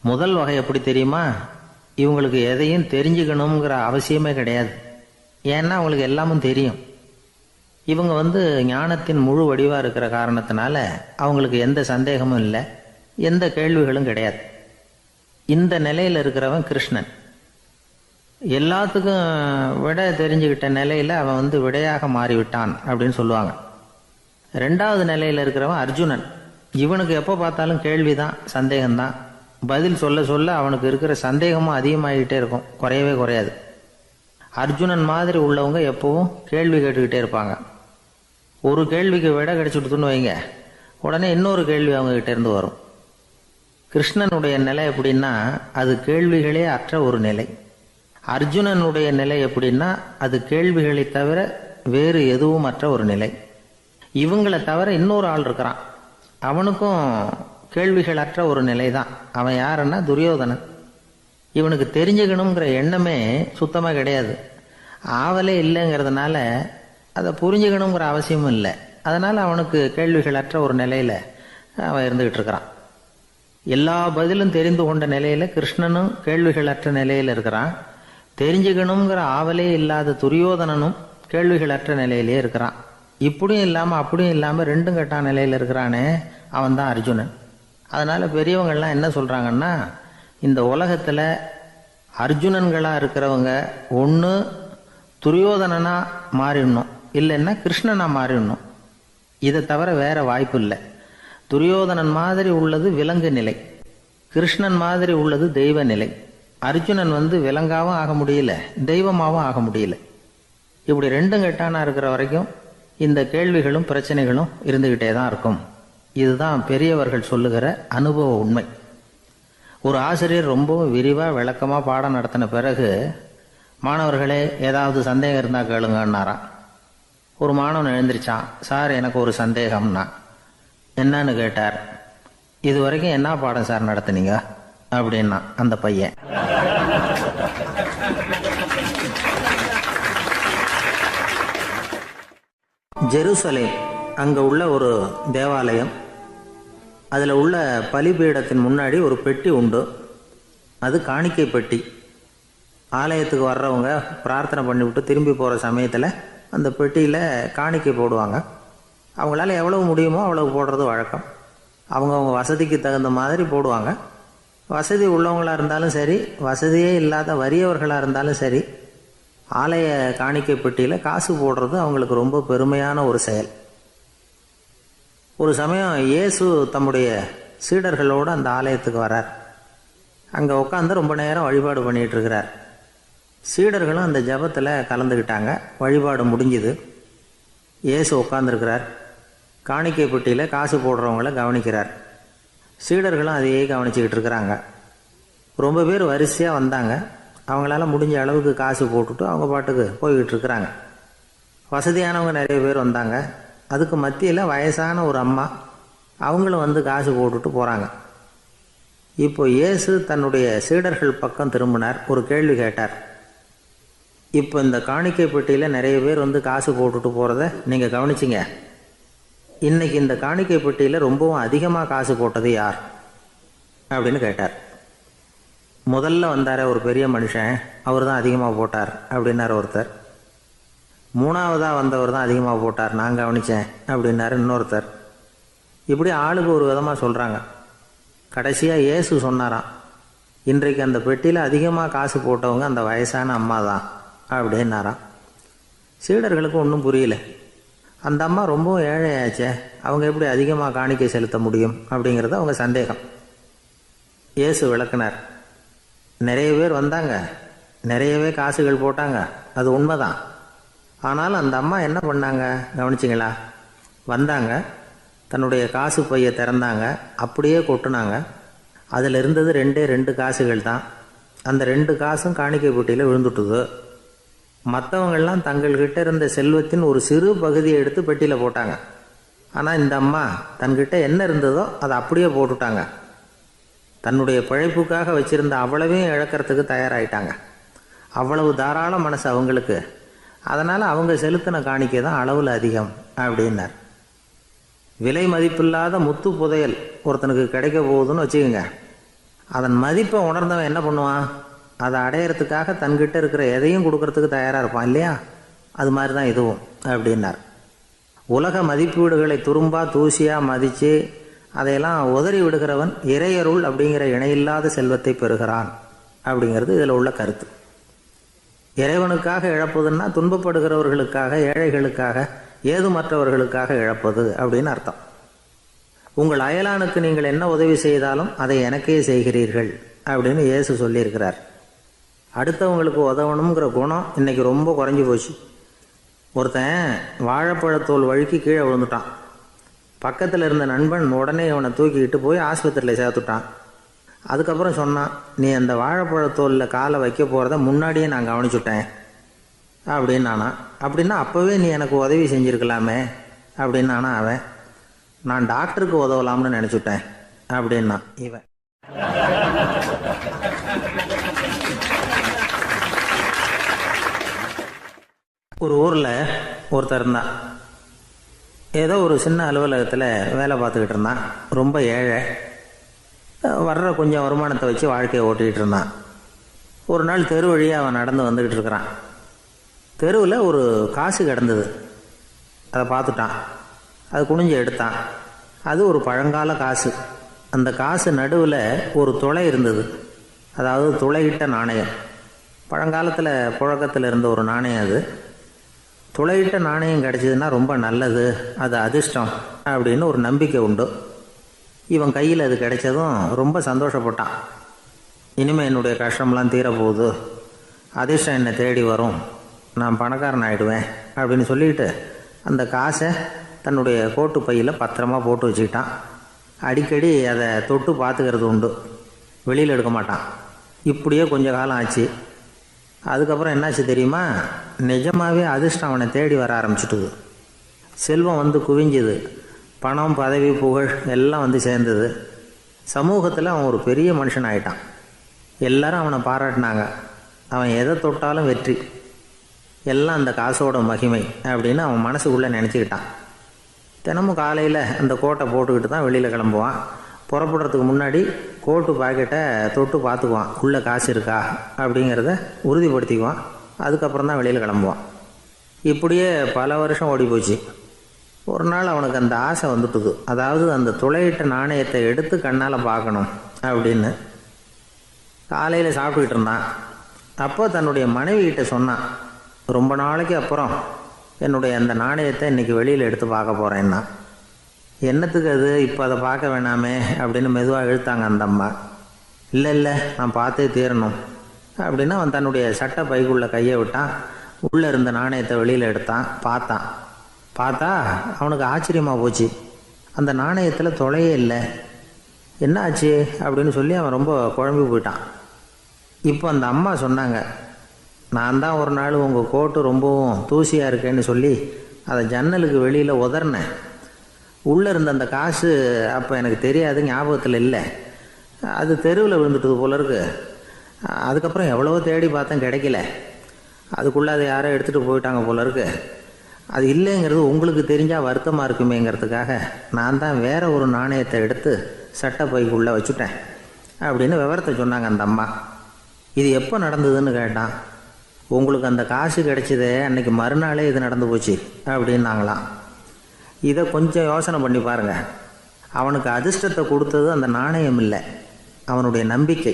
A: முதல் வகை எப்படி தெரியுமா? இவங்களுக்கு எதையும் தெரிஞ்சுக்கணுங்கிற அவசியமே கிடையாது. ஏன்னா அவங்களுக்கு எல்லாமும் தெரியும். இவங்க ஞானத்தின் முழு வடிவாக இருக்கிற காரணத்தினால அவங்களுக்கு எந்த சந்தேகமும் இல்லை, எந்த கேள்விகளும் கிடையாது. இந்த நிலையில் இருக்கிறவன் கிருஷ்ணன். எல்லாத்துக்கும் விட தெரிஞ்சுக்கிட்ட நிலையில் அவன் விடையாக மாறிவிட்டான் அப்படின்னு சொல்லுவாங்க. 2வது நிலையில் இருக்கிறவன் அர்ஜுனன். இவனுக்கு எப்போ பார்த்தாலும் கேள்விதான், சந்தேகம்தான். பதில் சொல்ல சொல்ல அவனுக்கு இருக்கிற சந்தேகமும் அதிகமாகிக்கிட்டே இருக்கும், குறையவே குறையாது. அர்ஜுனன் மாதிரி உள்ளவங்க எப்பவும் கேள்வி கேட்டுக்கிட்டே இருப்பாங்க. ஒரு கேள்விக்கு விட கிடைச்சுட்டுன்னு வைங்க, உடனே இன்னொரு கேள்வி அவங்ககிட்ட இருந்து வரும். கிருஷ்ணனுடைய நிலை எப்படின்னா அது கேள்விகளே அற்ற ஒரு நிலை. அர்ஜுனனுடைய நிலை எப்படின்னா அது கேள்விகளை தவிர வேறு எதுவும் அற்ற ஒரு நிலை. இவங்களை தவிர இன்னொரு ஆள் இருக்கிறான், அவனுக்கும் கேள்விகள் அற்ற ஒரு நிலை தான். அவன் யாருன்னா துரியோதனன். இவனுக்கு தெரிஞ்சுக்கணுங்கிற எண்ணமே சுத்தமாக கிடையாது. ஆவலே இல்லைங்கிறதுனால அதை புரிஞ்சுக்கணுங்கிற அவசியமும் இல்லை. அதனால் அவனுக்கு கேள்விகள் அற்ற ஒரு நிலையில் அவன் இருந்துகிட்டு இருக்கிறான். எல்லா பதிலும் தெரிந்து கொண்ட நிலையில் கிருஷ்ணனும் கேள்விகள் அற்ற நிலையில் இருக்கிறான். தெரிஞ்சுக்கணுங்கிற ஆவலே இல்லாத துரியோதனனும் கேள்விகள் அற்ற நிலையிலே இருக்கிறான். இப்படியும் இல்லாமல் அப்படியும் இல்லாமல் ரெண்டும் கட்டான நிலையில் இருக்கிறானே, அவன் தான் அர்ஜுனன். அதனால் பெரியவங்கள்லாம் என்ன சொல்கிறாங்கன்னா, இந்த உலகத்தில் அர்ஜுனன்களாக இருக்கிறவங்க ஒன்று துரியோதனனாக மாறிடணும், இல்லைன்னா கிருஷ்ணனாக மாறிடணும். இதை தவிர வேற வாய்ப்பு இல்லை. துரியோதனன் மாதிரி உள்ளது விலங்கு நிலை, கிருஷ்ணன் மாதிரி உள்ளது தெய்வ நிலை. அர்ஜுனன் விலங்காவும் ஆக முடியல, தெய்வமாகவும் ஆக முடியல. இப்படி ரெண்டும் கெட்டானா இருக்கிற வரைக்கும் இந்த கேள்விகளும் பிரச்சனைகளும் இருந்துக்கிட்டே தான் இருக்கும். இதுதான் பெரியவர்கள் சொல்லுகிற அனுபவ உண்மை. ஒரு ஆசிரியர் ரொம்பவும் விரிவாக விளக்கமாக பாடம் நடத்தின பிறகு, மாணவர்களே ஏதாவது சந்தேகம் இருந்தால் கேளுங்கன்னாராம். ஒரு மாணவன் எழுந்திரிச்சான். சார், எனக்கு ஒரு சந்தேகம்னா. என்னன்னு கேட்டார். இது வரைக்கும் என்ன பாடம் சார் நடத்துனீங்க அப்படின்னா அந்த பையன். ஜெருசலேம் அங்கே உள்ள ஒரு தேவாலயம். அதில் உள்ள பலிபீடத்தின் முன்னாடி ஒரு பெட்டி உண்டு. அது காணிக்கை பெட்டி. ஆலயத்துக்கு வர்றவங்க பிரார்த்தனை பண்ணிவிட்டு திரும்பி போகிற சமயத்தில் அந்த பெட்டியில் காணிக்கை போடுவாங்க. அவங்களால எவ்வளவு முடியுமோ அவ்வளவு போடுறது வழக்கம். அவங்கவுங்க வசதிக்கு தகுந்த மாதிரி போடுவாங்க. வசதி உள்ளவங்களாக இருந்தாலும் சரி, வசதியே இல்லாத வறியவர்களாக இருந்தாலும் சரி, ஆலய காணிக்கை பெட்டியில் காசு போடுறது அவங்களுக்கு ரொம்ப பெருமையான ஒரு செயல். ஒரு சமயம் இயேசு தம்முடைய சீடர்களோடு அந்த ஆலயத்துக்கு வரார். அங்கே உட்காந்து ரொம்ப நேரம் வழிபாடு பண்ணிகிட்டு இருக்கிறார். சீடர்களும் அந்த ஜபத்தில் கலந்துக்கிட்டாங்க. வழிபாடு முடிஞ்சுது. இயேசு உட்காந்துருக்கிறார். காணிக்கை பெட்டியில் காசு போடுறவங்கள கவனிக்கிறார். சீடர்களும் அதையே கவனிச்சுக்கிட்டு இருக்கிறாங்க. ரொம்ப பேர் வரிசையாக வந்தாங்க. அவங்களால முடிஞ்ச அளவுக்கு காசு போட்டுட்டு அவங்க பாட்டுக்கு போய்கிட்டு இருக்கிறாங்க. வசதியானவங்க நிறைய பேர் வந்தாங்க. அதுக்கு மத்தியில் வயசான ஒரு அம்மா, அவங்களும் காசு போட்டுட்டு போகிறாங்க. இப்போ இயேசு தன்னுடைய சீடர்கள் பக்கம் திரும்பினார். ஒரு கேள்வி கேட்டார். இப்போ இந்த காணிக்கை பெட்டியில் நிறைய பேர் காசு போட்டுட்டு போகிறத நீங்கள் கவனிச்சிங்க. இன்னைக்கு இந்த காணிக்கை பெட்டியில் ரொம்பவும் அதிகமாக காசு போட்டது யார் அப்படின்னு கேட்டார். முதல்ல வந்தார ஒரு பெரிய மனுஷன், அவர் தான் அதிகமாக போட்டார் அப்படின்னார் ஒருத்தர். மூணாவதாக வந்தவர் தான் அதிகமாக போட்டார், நான் கவனித்தேன் அப்படின்னாரு இன்னொருத்தர். இப்படி ஆளுக்கு ஒரு விதமாக சொல்கிறாங்க. கடைசியாக இயேசு சொன்னாராம், இன்றைக்கு அந்த பெட்டியில் அதிகமாக காசு போட்டவங்க அந்த வயசான அம்மா தான் அப்படின்னாராம். சீடர்களுக்கு ஒன்றும் புரியல. அந்த அம்மா ரொம்பவும் ஏழையாச்சே, அவங்க எப்படி அதிகமாக காணிக்கை செலுத்த முடியும் அப்படிங்கிறது அவங்க சந்தேகம். இயேசு விளக்குனார். நிறைய பேர் வந்தாங்க, நிறையவே காசுகள் போட்டாங்க, அது உண்மைதான். ஆனால் அந்த அம்மா என்ன பண்ணாங்க கவனிச்சிங்களா? வந்தாங்க, தன்னுடைய காசு பையை திறந்தாங்க, அப்படியே கொட்டுனாங்க. அதில் இருந்தது ரெண்டு காசுகள் தான். அந்த 2 காசும் காணிக்கை பெட்டியில் விழுந்துட்டுது. மற்றவங்கள்லாம் தங்கள்கிட்ட இருந்த செல்வத்தின் ஒரு சிறு பகுதியை எடுத்து பெட்டியில் போட்டாங்க. ஆனால் இந்த அம்மா தன்கிட்ட என்ன இருந்ததோ அதை அப்படியே போட்டுட்டாங்க. தன்னுடைய பிழைப்புக்காக வச்சுருந்த அவ்வளவையும் இழக்கிறதுக்கு தயாராகிட்டாங்க. அவ்வளவு தாராள மனசு அவங்களுக்கு. அதனால் அவங்க செலுத்தின காணிக்கை தான் அளவில் அதிகம் அப்படின்னார். விலை மதிப்பில்லாத முத்து புதையல் ஒருத்தனுக்கு கிடைக்க போகுதுன்னு வச்சுக்கோங்க. அதன் மதிப்பை உணர்ந்தவன் என்ன பண்ணுவான்? அதை அடையிறதுக்காக தன்கிட்ட இருக்கிற எதையும் கொடுக்கறதுக்கு தயாராக இருப்பான் இல்லையா? அது மாதிரி தான் இதுவும் அப்படின்னார். உலக மதிப்பீடுகளை துரும்பா தூசியாக மதித்து அதையெல்லாம் உதறி விடுகிறவன் இறையருள் அப்படிங்கிற இணையில்லாத செல்வத்தை பெறுகிறான் அப்படிங்கிறது இதில் உள்ள கருத்து. இறைவனுக்காக இழப்பதுன்னா துன்பப்படுகிறவர்களுக்காக, ஏழைகளுக்காக, ஏதுமற்றவர்களுக்காக இழப்பது அப்படின்னு அர்த்தம். உங்கள் அயலானுக்கு நீங்கள் என்ன உதவி செய்தாலும் அதை எனக்கே செய்கிறீர்கள் அப்படின்னு இயேசு சொல்லியிருக்கிறார். அடுத்தவங்களுக்கு உதவணுங்கிற குணம் இன்னைக்கு ரொம்ப குறைஞ்சி போச்சு. ஒருத்தன் வாழைப்பழத்தோல் வழுக்கி கீழே விழுந்துட்டான். பக்கத்தில் இருந்த நண்பன் உடனே அவனை தூக்கிக்கிட்டு போய் ஆஸ்பத்திரியில் சேர்த்துட்டான். அதுக்கப்புறம் சொன்னான், நீ அந்த வாழைப்பழத்தோலில் காலை வைக்க போகிறத முன்னாடியே நான் கவனிச்சுட்டேன் அப்படின்னு நானா. அப்படின்னா அப்போவே நீ எனக்கு உதவி செஞ்சுருக்கலாமே அப்படின்னு நானா அவன். நான் டாக்டருக்கு உதவலாம்னு நினச்சிட்டேன் அப்படின்னா இவன். ஒரு ஊரில் ஒருத்தர் இருந்தான். ஏதோ ஒரு சின்ன அலுவலகத்தில் வேலை பார்த்துக்கிட்டு இருந்தான். ரொம்ப ஏழை. வர்ற கொஞ்சம் வருமானத்தை வச்சு வாழ்க்கையை ஓட்டிகிட்டு இருந்தான். ஒரு நாள் தெரு வழியாக அவன் நடந்து வந்துக்கிட்டு இருக்கிறான். தெருவில் ஒரு காசு கிடந்தது. அதை பார்த்துட்டான். அது குனிஞ்சு எடுத்தான். அது ஒரு பழங்கால காசு. அந்த காசு நடுவில் ஒரு துளை இருந்தது. அதாவது துளையிட்ட நாணயம். பழங்காலத்தில் புழக்கத்தில் இருந்த ஒரு நாணயம் அது. துளையிட்ட நாணயம் கிடச்சிதுன்னா ரொம்ப நல்லது, அது அதிர்ஷ்டம் அப்படின்னு ஒரு நம்பிக்கை உண்டு. இவன் கையில் அது கிடைச்சதும் ரொம்ப சந்தோஷப்பட்டான். இனிமேல் என்னுடைய கஷ்டம்லாம் தீரப்போகுது, அதிர்ஷ்டம் என்னை தேடி வரும், நான் பணக்காரன் ஆகிடுவேன் அப்படின்னு சொல்லிட்டு அந்த காசை தன்னுடைய கோட்டு பையில் பத்திரமா போட்டு வச்சுக்கிட்டான். அடிக்கடி அதை தொட்டு பார்த்துக்கிறது உண்டு, வெளியில் எடுக்க மாட்டான். இப்படியே கொஞ்ச காலம் ஆச்சு. அதுக்கப்புறம் என்னாச்சு தெரியுமா? நிஜமாகவே அதிர்ஷ்டம் அவனை தேடி வர ஆரம்பிச்சிட்டுது. செல்வம் வந்து குவிஞ்சுது. பணம், பதவி, புகழ் எல்லாம் வந்து சேர்ந்தது. சமூகத்தில் அவன் ஒரு பெரிய மனுஷன் ஆகிட்டான். எல்லாரும் அவனை பாராட்டினாங்க. அவன் எதை தொட்டாலும் வெற்றி, எல்லாம் அந்த காசோட மகிமை அப்படின்னு அவன் மனசுக்குள்ளே நினச்சிக்கிட்டான். தினமும் காலையில் அந்த கோட்டை போட்டுக்கிட்டு தான் வெளியில் கிளம்புவான். புறப்படுறதுக்கு முன்னாடி கோட்டு பாக்கெட்டை தொட்டு பார்த்துக்குவான், உள்ளே காசு இருக்கா அப்படிங்கிறத உறுதிப்படுத்திக்குவான். அதுக்கப்புறம் தான் வெளியில் கிளம்புவான். இப்படியே பல வருஷம் ஓடி போச்சு. ஒரு நாள் அவனுக்கு அந்த ஆசை வந்துட்டுது. அதாவது அந்த துளையிட்ட நாணயத்தை எடுத்து கண்ணால் பார்க்கணும் அப்படின்னு. காலையில் சாப்பிட்டுக்கிட்டு இருந்தான். அப்போ தன்னுடைய மனைவிகிட்ட சொன்னான், ரொம்ப நாளைக்கு அப்புறம் என்னுடைய அந்த நாணயத்தை இன்றைக்கி வெளியில் எடுத்து பார்க்க போகிறேன்னா. என்னத்துக்கு அது, இப்போ அதை பார்க்க வேணாமே அப்படின்னு மெதுவாக இழுத்தாங்க அந்த அம்மா. இல்லை நான் பார்த்தே தீரணும் அப்படின்னு அவன் தன்னுடைய சட்டை பைக்குள்ளே கையை விட்டான். உள்ளே இருந்த நாணயத்தை வெளியில் எடுத்தான். பார்த்தா அவனுக்கு ஆச்சரியமாக போச்சு. அந்த நாணயத்தில் தொலையே இல்லை. என்ன ஆச்சு அப்படின்னு சொல்லி அவன் ரொம்ப குழம்பி போயிட்டான். இப்போ அந்த அம்மா சொன்னாங்க, நான் தான் ஒரு நாள் உங்கள் கோட்டு ரொம்பவும் தூசியாக இருக்கேன்னு சொல்லி அதை ஜன்னலுக்கு வெளியில் உதறினேன். உள்ளே இருந்த அந்த காசு அப்போ எனக்கு தெரியாது, ஞாபகத்தில் இல்லை. அது தெருவில் விழுந்துட்டது போல இருக்கு. அதுக்கப்புறம் எவ்வளவோ தேடி பார்த்தேன், கிடைக்கல. அதுக்குள்ளே அதை யாரோ எடுத்துகிட்டு போயிட்டாங்க போல இருக்கு. அது இல்லைங்கிறது உங்களுக்கு தெரிஞ்சால் வருத்தமாக இருக்குமேங்கிறதுக்காக நான் தான் வேற ஒரு நாணயத்தை எடுத்து சட்டை பைக்குள்ளே வச்சுட்டேன் அப்படின்னு விவரத்தை சொன்னாங்க அந்த அம்மா. இது எப்போ நடந்ததுன்னு கேட்டான். உங்களுக்கு அந்த காசு கிடைச்சதே அன்னைக்கு மறுநாளே இது நடந்து போச்சு அப்படின்னாங்களாம். இதை கொஞ்சம் யோசனை பண்ணி பாருங்கள். அவனுக்கு அதிர்ஷ்டத்தை கொடுத்தது அந்த நாணயம் இல்லை, அவனுடைய நம்பிக்கை,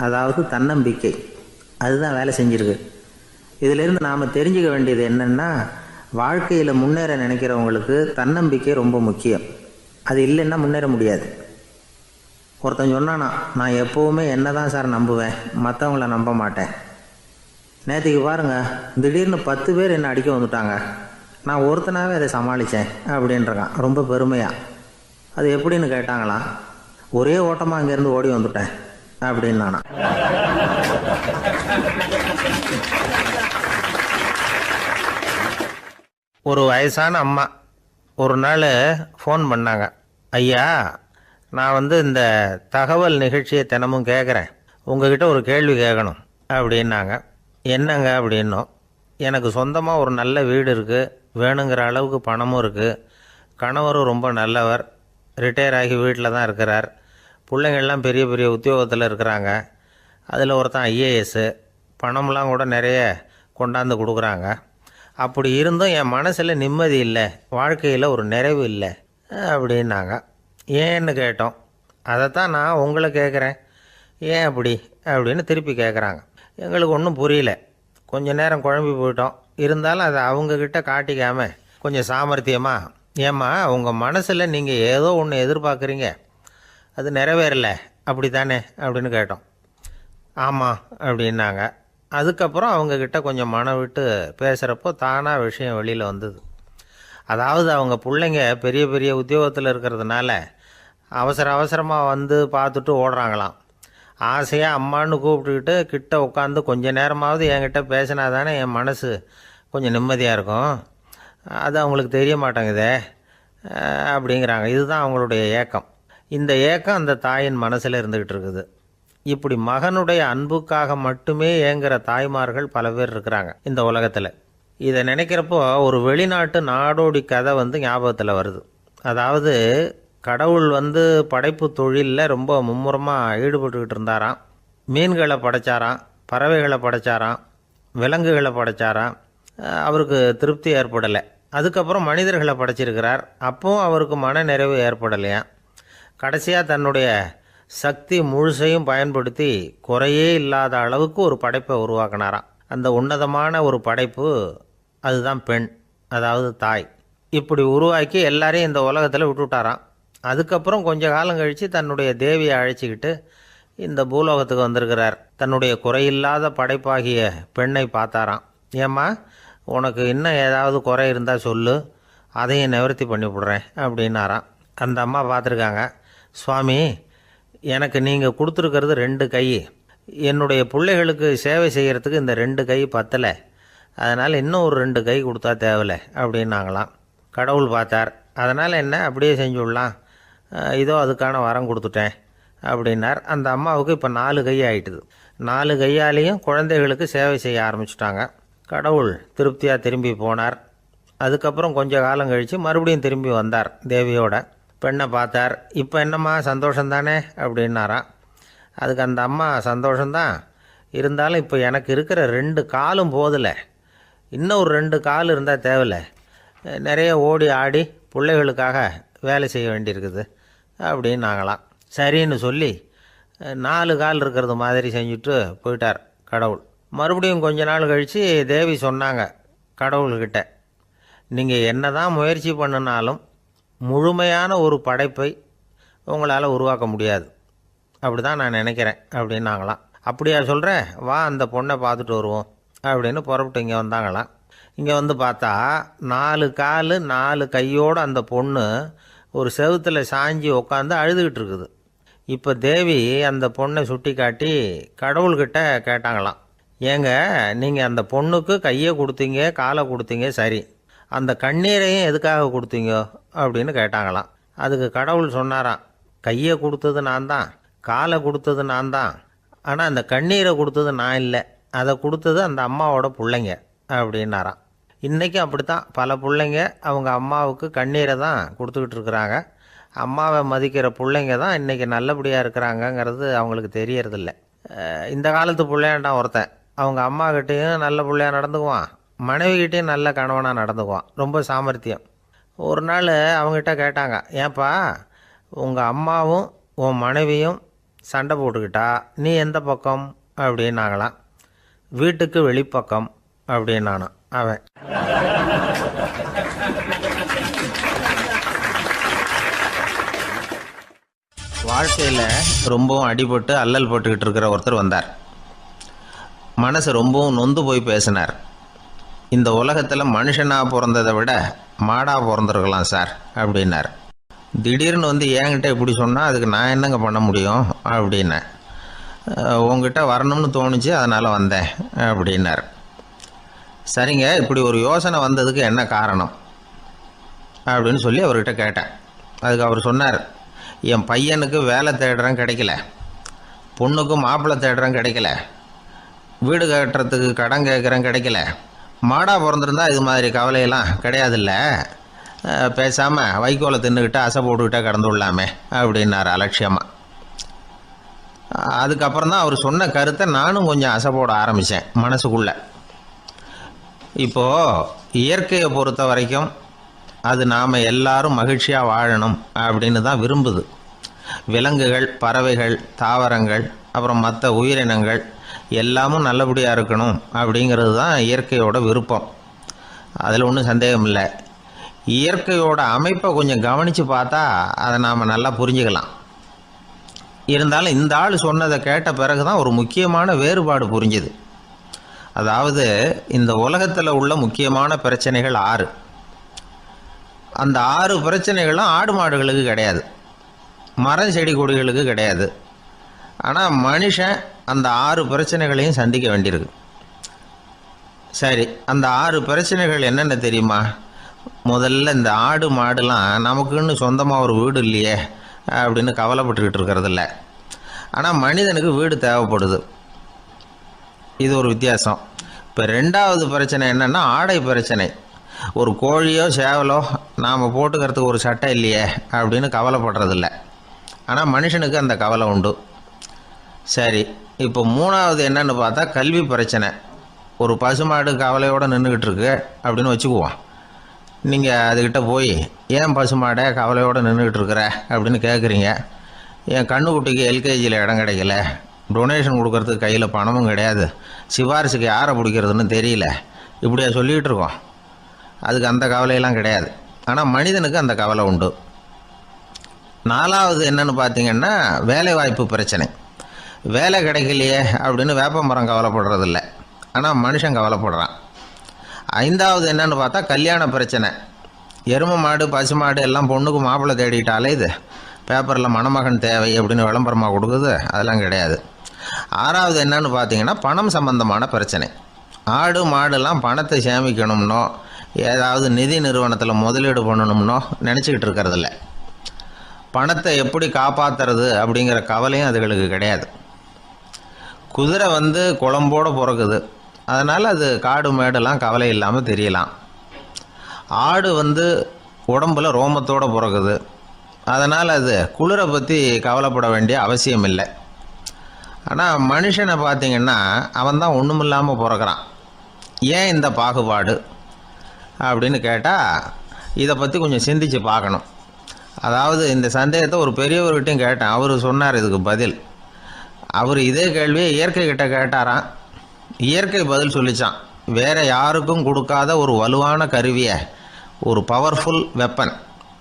A: அதாவது தன்னம்பிக்கை. அதுதான் வேலை செஞ்சிருக்கு. இதிலிருந்து நாம் தெரிஞ்சுக்க வேண்டியது என்னென்னா, வாழ்க்கையில் முன்னேற நினைக்கிறவங்களுக்கு தன்னம்பிக்கை ரொம்ப முக்கியம். அது இல்லைன்னா முன்னேற முடியாது. ஒருத்தன் சொன்னானா, நான் எப்போவுமே என்ன தான் சார் நம்புவேன், மற்றவங்கள நம்ப மாட்டேன். நேற்றுக்கு பாருங்கள், திடீர்னு 10 பேர் என்னை அடிக்க வந்துட்டாங்க, நான் ஒருத்தனாகவே அதை சமாளித்தேன் அப்படின்றான் ரொம்ப பெருமையாக. அது எப்படின்னு கேட்டாங்களாம். ஒரே ஓட்டமாக அங்கேருந்து ஓடி வந்துட்டேன் அப்படின்னு நானா. ஒரு வயசான அம்மா ஒரு நாள் ஃபோன் பண்ணாங்க. ஐயா, நான் இந்த தகவல் நிகழ்ச்சியை தினமும் கேட்குறேன், உங்ககிட்ட ஒரு கேள்வி கேட்கணும் அப்படின்னாங்க. என்னங்க அப்படின்னோம். எனக்கு சொந்தமாக ஒரு நல்ல வீடு இருக்குது, வேணுங்கிற அளவுக்கு பணமும் இருக்குது, கணவரும் ரொம்ப நல்லவர், ரிட்டையர் ஆகி வீட்டில் தான் இருக்கிறார், பிள்ளைங்கள்லாம் பெரிய பெரிய உத்தியோகத்தில் இருக்கிறாங்க, அதில் ஒருத்தன் ஐஏஎஸ்ஸு, பணம்லாம் கூட நிறைய கொண்டாந்து கொடுக்குறாங்க. அப்படி இருந்தும் என் மனசில் நிம்மதி இல்லை, வாழ்க்கையில் ஒரு நிறைவு இல்லை அப்படின்னாங்க. ஏன்னு கேட்டோம். அதைத்தான் நான் உங்களை கேட்குறேன், ஏன் அப்படி அப்படின்னு திருப்பி கேட்குறாங்க. எங்களுக்கு ஒன்றும் புரியல. கொஞ்ச நேரம் குழம்பி போயிட்டோம். இருந்தாலும் அதை அவங்கக்கிட்ட காட்டிக்காமல் கொஞ்சம் சாமர்த்தியமாக ஏம்மா உங்கள் மனசில் நீங்கள் ஏதோ ஒன்று எதிர்பார்க்குறீங்க, அது நிறைவேறலை அப்படி தானே அப்படின்னு கேட்டோம். ஆமாம் அப்படின்னாங்க. அதுக்கப்புறம் அவங்கக்கிட்ட கொஞ்சம் மனம் விட்டு பேசுகிறப்போ தானாக விஷயம் வெளியில் வந்தது. அதாவது அவங்க பிள்ளைங்க பெரிய பெரிய உத்தியோகத்தில் இருக்கிறதுனால அவசரமாக வந்து பார்த்துட்டு ஓடுறாங்களாம். ஆசையாக அம்மான்னு கூப்பிட்டுக்கிட்டு கிட்ட உட்காந்து கொஞ்ச நேரமாவது என்கிட்ட பேசினா தானே என் மனசு கொஞ்சம் நிம்மதியாக இருக்கும். அது அவங்களுக்கு தெரிய மாட்டேங்குதே அப்படிங்கிறாங்க. இதுதான் அவங்களுடைய ஏக்கம். இந்த ஏக்கம் அந்த தாயின் மனசில் இருந்துக்கிட்டு இருக்குது. இப்படி மகனுடைய அன்புக்காக மட்டுமே ஏங்குற தாய்மார்கள் பல பேர் இருக்கிறாங்க இந்த உலகத்தில். இதை நினைக்கிறப்போ ஒரு வெளிநாட்டு நாடோடி கதை ஞாபகத்தில் வருது. அதாவது கடவுள் படைப்பு தொழிலில் ரொம்ப மும்முரமாக ஈடுபட்டுக்கிட்டு இருந்தாராம். மீன்களை படைச்சாராம், பறவைகளை படைச்சாராம், விலங்குகளை படைச்சாராம். அவருக்கு திருப்தி ஏற்படலை. அதுக்கப்புறம் மனிதர்களை படைச்சிருக்கிறார். அப்பவும் அவருக்கு மன நிறைவு ஏற்படலையாம். கடைசியாக தன்னுடைய சக்தி முழுசையும் பயன்படுத்தி குறையே இல்லாத அளவுக்கு ஒரு படைப்பை உருவாக்கினாராம். அந்த உன்னதமான ஒரு படைப்பு அதுதான் பெண், அதாவது தாய். இப்படி உருவாக்கி எல்லாரையும் இந்த உலகத்தில் விட்டுவிட்டாராம். அதுக்கப்புறம் கொஞ்ச காலம் கழித்து தன்னுடைய தேவியை அழைச்சிக்கிட்டு இந்த பூலோகத்துக்கு வந்திருக்கிறார். தன்னுடைய குறையில்லாத படைப்பாகிய பெண்ணை பார்த்தாராம். ஏம்மா உனக்கு இன்னும் ஏதாவது குறை இருந்தால் சொல்லு, அதையும் நிவர்த்தி பண்ணி விடுறேன் அப்படின்னாராம். அந்த அம்மா பார்த்துருக்காங்க. சுவாமி, எனக்கு நீங்கள் கொடுத்துருக்கிறது 2 கை. என்னுடைய பிள்ளைகளுக்கு சேவை செய்கிறதுக்கு இந்த 2 கை பத்தலை. அதனால் இன்னும் ஒரு 2 கை கொடுத்தா தேவலை அப்படின்னாங்களாம். கடவுள் பார்த்தார். அதனால் என்ன, அப்படியே செஞ்சு விடலாம், இதோ அதுக்கான வரம் கொடுத்துட்டேன் அப்படின்னார். அந்த அம்மாவுக்கு இப்போ 4 கை ஆகிட்டுது. 4 கையாலேயும் குழந்தைகளுக்கு சேவை செய்ய ஆரம்பிச்சுட்டாங்க. கடவுள் திருப்தியாக திரும்பி போனார். அதுக்கப்புறம் கொஞ்ச காலம் கழித்து மறுபடியும் திரும்பி வந்தார் தேவியோட. பெண்ணை பார்த்தார். இப்போ என்னம்மா சந்தோஷந்தானே அப்படின்னாராம். அதுக்கு அந்த அம்மா சந்தோஷந்தான், இருந்தாலும் இப்போ எனக்கு இருக்கிற 2 காலும் போதில்லை, இன்னும் ஒரு 2 கால் இருந்தால் தேவையில்லை, நிறைய ஓடி ஆடி பிள்ளைகளுக்காக வேலை செய்ய வேண்டியிருக்குது அப்படின்னாங்களாம். சரின்னு சொல்லி 4 கால் இருக்கிறது மாதிரி செஞ்சுட்டு போயிட்டார் கடவுள். மறுபடியும் கொஞ்ச நாள் கழித்து தேவி சொன்னாங்க கடவுள்கிட்ட, நீங்கள் என்ன தான் முயற்சி பண்ணினாலும் முழுமையான ஒரு படைப்பை உங்களால் உருவாக்க முடியாது, அப்படி தான் நான் நினைக்கிறேன் அப்படின்னாங்களாம். அப்படியா சொல்கிறேன், வா அந்த பொண்ணை பார்த்துட்டு வருவோம் அப்படின்னு புறப்பட்டு இங்கே வந்தாங்களாம். இங்கே பார்த்தா 4 கால் 4 கையோடு அந்த பொண்ணு ஒரு செவுத்தில் சாஞ்சி உட்காந்து அழுதுகிட்டு இருக்குது. இப்போ தேவி அந்த பொண்ணை சுட்டி காட்டி கடவுள்கிட்ட கேட்டாங்களாம், ஏங்க நீங்கள் அந்த பொண்ணுக்கு கையை கொடுத்தீங்க, காலை கொடுத்தீங்க, சரி, அந்த கண்ணீரையும் எதுக்காக கொடுத்தீங்க அப்படின்னு கேட்டாங்களாம். அதுக்கு கடவுள் சொன்னாராம், கையை கொடுத்தது நான் தான், காலை கொடுத்தது நான் தான், ஆனால் அந்த கண்ணீரை கொடுத்தது நான் இல்லை, அதை கொடுத்தது அந்த அம்மாவோட பிள்ளைங்க அப்படின்னாராம். இன்றைக்கும் அப்படித்தான் பல பிள்ளைங்க அவங்க அம்மாவுக்கு கண்ணீரை தான் கொடுத்துக்கிட்டு இருக்கிறாங்க. அம்மாவை மதிக்கிற பிள்ளைங்க தான் இன்றைக்கி நல்லபடியாக இருக்கிறாங்கங்கிறது அவங்களுக்கு தெரியறதில்ல. இந்த காலத்து பிள்ளையாண்டான் ஒருத்தன் அவங்க அம்மாக்கிட்டேயும் நல்ல பிள்ளையாக நடந்துக்குவான், மனைவிக்கிட்டேயும் நல்ல கணவனாக நடந்துக்குவான், ரொம்ப சாமர்த்தியம். ஒரு நாள் அவங்ககிட்ட கேட்டாங்க, ஏன்பா உங்கள் அம்மாவும் உன் மனைவியும் சண்டை போட்டுக்கிட்டா நீ எந்த பக்கம் அப்படின்னாங்களாம். வீட்டுக்கு வெளிப்பக்கம் அப்படின்னானா அவன். வாழ்க்கையில் ரொம்பவும் அடிபட்டு அல்லல் போட்டுக்கிட்டு இருக்கிற ஒருத்தர் வந்தார். மனசு ரொம்பவும் நொந்து போய் பேசினார். இந்த உலகத்தில் மனுஷனாக பிறந்ததை விட மாடாக பிறந்திருக்கலாம் சார் அப்படின்னார். திடீர்னு என்கிட்ட இப்படி சொன்னால் அதுக்கு நான் என்னங்க பண்ண முடியும் அப்படின்னேன். உங்ககிட்ட வரணும்னு தோணுச்சு, அதனால் வந்தேன் அப்படின்னார். சரிங்க, இப்படி ஒரு யோசனை வந்ததுக்கு என்ன காரணம் அப்படின்னு சொல்லி அவர்கிட்ட கேட்டேன். அதுக்கு அவர் சொன்னார், என் பையனுக்கு வேலை தேடுறேன் கிடைக்கல, பொண்ணுக்கு மாப்பிள்ளை தேடுறேன் கிடைக்கல, வீடு கட்டுறதுக்கு கடன் கேட்குறேன் கிடைக்கல, மாடாக பிறந்திருந்தா இது மாதிரி கவலையெல்லாம் கிடையாதுல்ல, பேசாமல் வைக்கோலை தின்னுக்கிட்டு அசை போட்டுக்கிட்டே கடந்து விடலாமே அப்படின்னார் அலட்சியமாக. அதுக்கப்புறம் தான் அவர் சொன்ன கருத்தை நானும் கொஞ்சம் அசை போட ஆரம்பித்தேன் மனசுக்குள்ளே. இப்போது இயற்கையை பொறுத்த வரைக்கும் அது நாம் எல்லாரும் மகிழ்ச்சியாக வாழணும் அப்படின்னு தான் விரும்புது. விலங்குகள், பறவைகள், தாவரங்கள், அப்புறம் மற்ற உயிரினங்கள் எல்லாமும் நல்லபடியாக இருக்கணும் அப்படிங்கிறது தான் இயற்கையோட விருப்பம். அதில் ஒன்றும் சந்தேகம் இல்லை. இயற்கையோட அமைப்பை கொஞ்சம் கவனித்து பார்த்தா அதை நாம் நல்லா புரிஞ்சுக்கலாம். இருந்தாலும் இந்த ஆள் சொன்னதை கேட்ட பிறகு தான் ஒரு முக்கியமான வேறுபாடு புரிஞ்சுது. அதாவது இந்த உலகத்தில் உள்ள முக்கியமான பிரச்சனைகள் 6. அந்த 6 பிரச்சனைகளும் ஆடு மாடுகளுக்கு கிடையாது, மரம் செடி கொடிகளுக்கு கிடையாது. ஆனால் மனுஷன் அந்த 6 பிரச்சனைகளையும் சந்திக்க வேண்டியிருக்கு. சரி, அந்த 6 பிரச்சனைகள் என்னென்ன தெரியுமா? முதல்ல இந்த ஆடு மாடுலாம் நமக்குன்னு சொந்தமாக ஒரு வீடு இல்லையே அப்படின்னு கவலைப்பட்டுக்கிட்டு இருக்கிறதில்ல. ஆனால் மனிதனுக்கு வீடு தேவைப்படுது. இது ஒரு வித்தியாசம். இப்போ 2வது பிரச்சனை என்னென்னா ஆடை பிரச்சனை. ஒரு கோழியோ சேவலோ நாம் போட்டுக்கிறதுக்கு ஒரு சட்டை இல்லையே அப்படின்னு கவலைப்படுறதில்ல. ஆனால் மனுஷனுக்கு அந்த கவலை உண்டு. சரி, இப்போ 3வது என்னன்னு பார்த்தா கல்வி பிரச்சனை. ஒரு பசுமாடு கவலையோடு நின்றுக்கிட்டு இருக்கு அப்படின்னு வச்சுக்குவோம். நீங்கள் அதுக்கிட்ட போய் ஏன் பசுமாடை கவலையோடு நின்றுக்கிட்டு இருக்கிற அப்படின்னு கேட்குறீங்க. என் கண்ணுக்குட்டிக்கு எல்கேஜியில் இடம் கிடைக்கல, டொனேஷன் கொடுக்கறதுக்கு கையில் பணமும் கிடையாது, சிபாரிசுக்கு யாரை பிடிக்கிறதுன்னு தெரியல, இப்படியா சொல்லிகிட்டு இருக்கோம். அதுக்கு அந்த கவலையெல்லாம் கிடையாது. ஆனால் மனிதனுக்கு அந்த கவலை உண்டு. 4வது என்னன்னு பார்த்தீங்கன்னா வேலை வாய்ப்பு பிரச்சனை. வேலை கிடைக்கலையே அப்படின்னு வேப்ப மரம் கவலைப்படுறதில்ல, ஆனால் மனுஷன் கவலைப்படுறான். 5வது என்னன்னு பார்த்தா கல்யாண பிரச்சனை. எருமை மாடு பசுமாடு எல்லாம் பொண்ணுக்கு மாப்பிள்ளை தேடிட்டாலே இது பேப்பரில் மணமகன் தேவை அப்படின்னு விளம்பரமாக கொடுக்குது, அதெல்லாம் கிடையாது. 6வது என்னன்னு பார்த்தீங்கன்னா பணம் சம்பந்தமான பிரச்சனை. ஆடு மாடுலாம் பணத்தை சேமிக்கணும்னோ ஏதாவது நிதி நிறுவனத்தில் முதலீடு பண்ணணும்னோ நினச்சிக்கிட்டு இருக்கிறதில்ல. பணத்தை எப்படி காப்பாற்றுறது அப்படிங்கிற கவலையும் அதுகளுக்கு கிடையாது. குதிரை குளம்போடு பிறக்குது, அதனால் அது காடு மேடெல்லாம் கவலை இல்லாமல் தெரியலாம். ஆடு உடம்பில் ரோமத்தோடு பிறக்குது, அதனால் அது குளிரை பற்றி கவலைப்பட வேண்டிய அவசியம் இல்லை. ஆனால் மனுஷனை பார்த்திங்கன்னா அவன் தான் ஒன்றும் இல்லாமல் பிறக்கிறான். ஏன் இந்த பாகுபாடு அப்படின்னு கேட்டால் இதை பற்றி கொஞ்சம் சிந்திச்சு பார்க்கணும். அதாவது இந்த சந்தேகத்தை ஒரு பெரியவர்கிட்டையும் கேட்டேன். அவர் சொன்னார் இதுக்கு பதில். அவர் இதே கேள்வியை இயற்கை கிட்ட கேட்டாராம். இயற்கை பதில் சொல்லிச்சான். வேறு யாருக்கும் கொடுக்காத ஒரு வலுவான கருவியை, ஒரு பவர்ஃபுல் வெப்பன்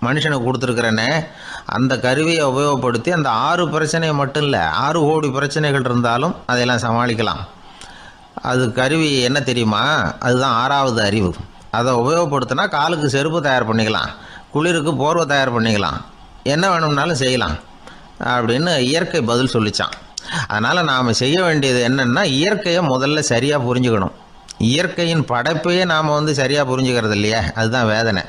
A: மனுஷனுக்கு கொடுத்துருக்குறேனே, அந்த கருவியை உபயோகப்படுத்தி அந்த 6 பிரச்சனையை மட்டும் இல்லை 6 கோடி பிரச்சனைகள் இருந்தாலும் அதையெல்லாம் சமாளிக்கலாம். அது கருவி என்ன தெரியுமா? அதுதான் 6வது அறிவு. அதை உபயோகப்படுத்தினா காலுக்கு செருப்பு தயார் பண்ணிக்கலாம், குளிருக்கு போர்வை தயார் பண்ணிக்கலாம், என்ன வேணும்னாலும் செய்யலாம் அப்படின்னு இயற்கை பதில் சொல்லிச்சான். அதனால் நாம் செய்ய வேண்டியது என்னென்னா இயற்கையை முதல்ல சரியாக புரிஞ்சுக்கணும். இயற்கையின் படைப்பையே நாம் சரியாக புரிஞ்சுக்கிறது இல்லையா, அதுதான் வேதனை.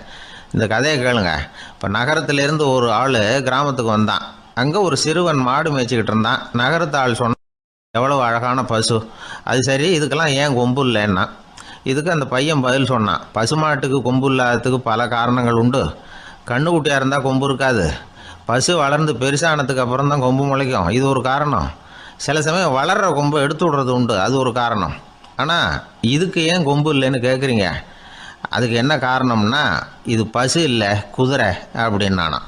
A: இந்த கதையை கேளுங்க. இப்போ நகரத்திலேருந்து ஒரு ஆள் கிராமத்துக்கு வந்தான். அங்கே ஒரு சிறுவன் மாடு மேய்ச்சிக்கிட்டு இருந்தான். நகரத்து ஆள் சொன்னான், எவ்வளோ அழகான பசு, அது சரி இதுக்கெல்லாம் ஏன் கொம்பு இல்லைன்னா. இதுக்கு அந்த பையன் பதில் சொன்னான், பசுமாட்டுக்கு கொம்பு இல்லாததுக்கு பல காரணங்கள் உண்டு. கண்ணுக்குட்டியாக இருந்தால் கொம்பு இருக்காது, பசு வளர்ந்து பெருசானதுக்கு அப்புறம் தான் கொம்பு முளைக்கும், இது ஒரு காரணம். சில சமயம் வளர்கிற கொம்பை எடுத்து விடுறது உண்டு, அது ஒரு காரணம். ஆனால் இதுக்கு ஏன் கொம்பு இல்லைன்னு கேட்குறீங்க, அதுக்கு என்ன காரணம்னா இது பசு இல்லை குதிரை அப்படின்னானா.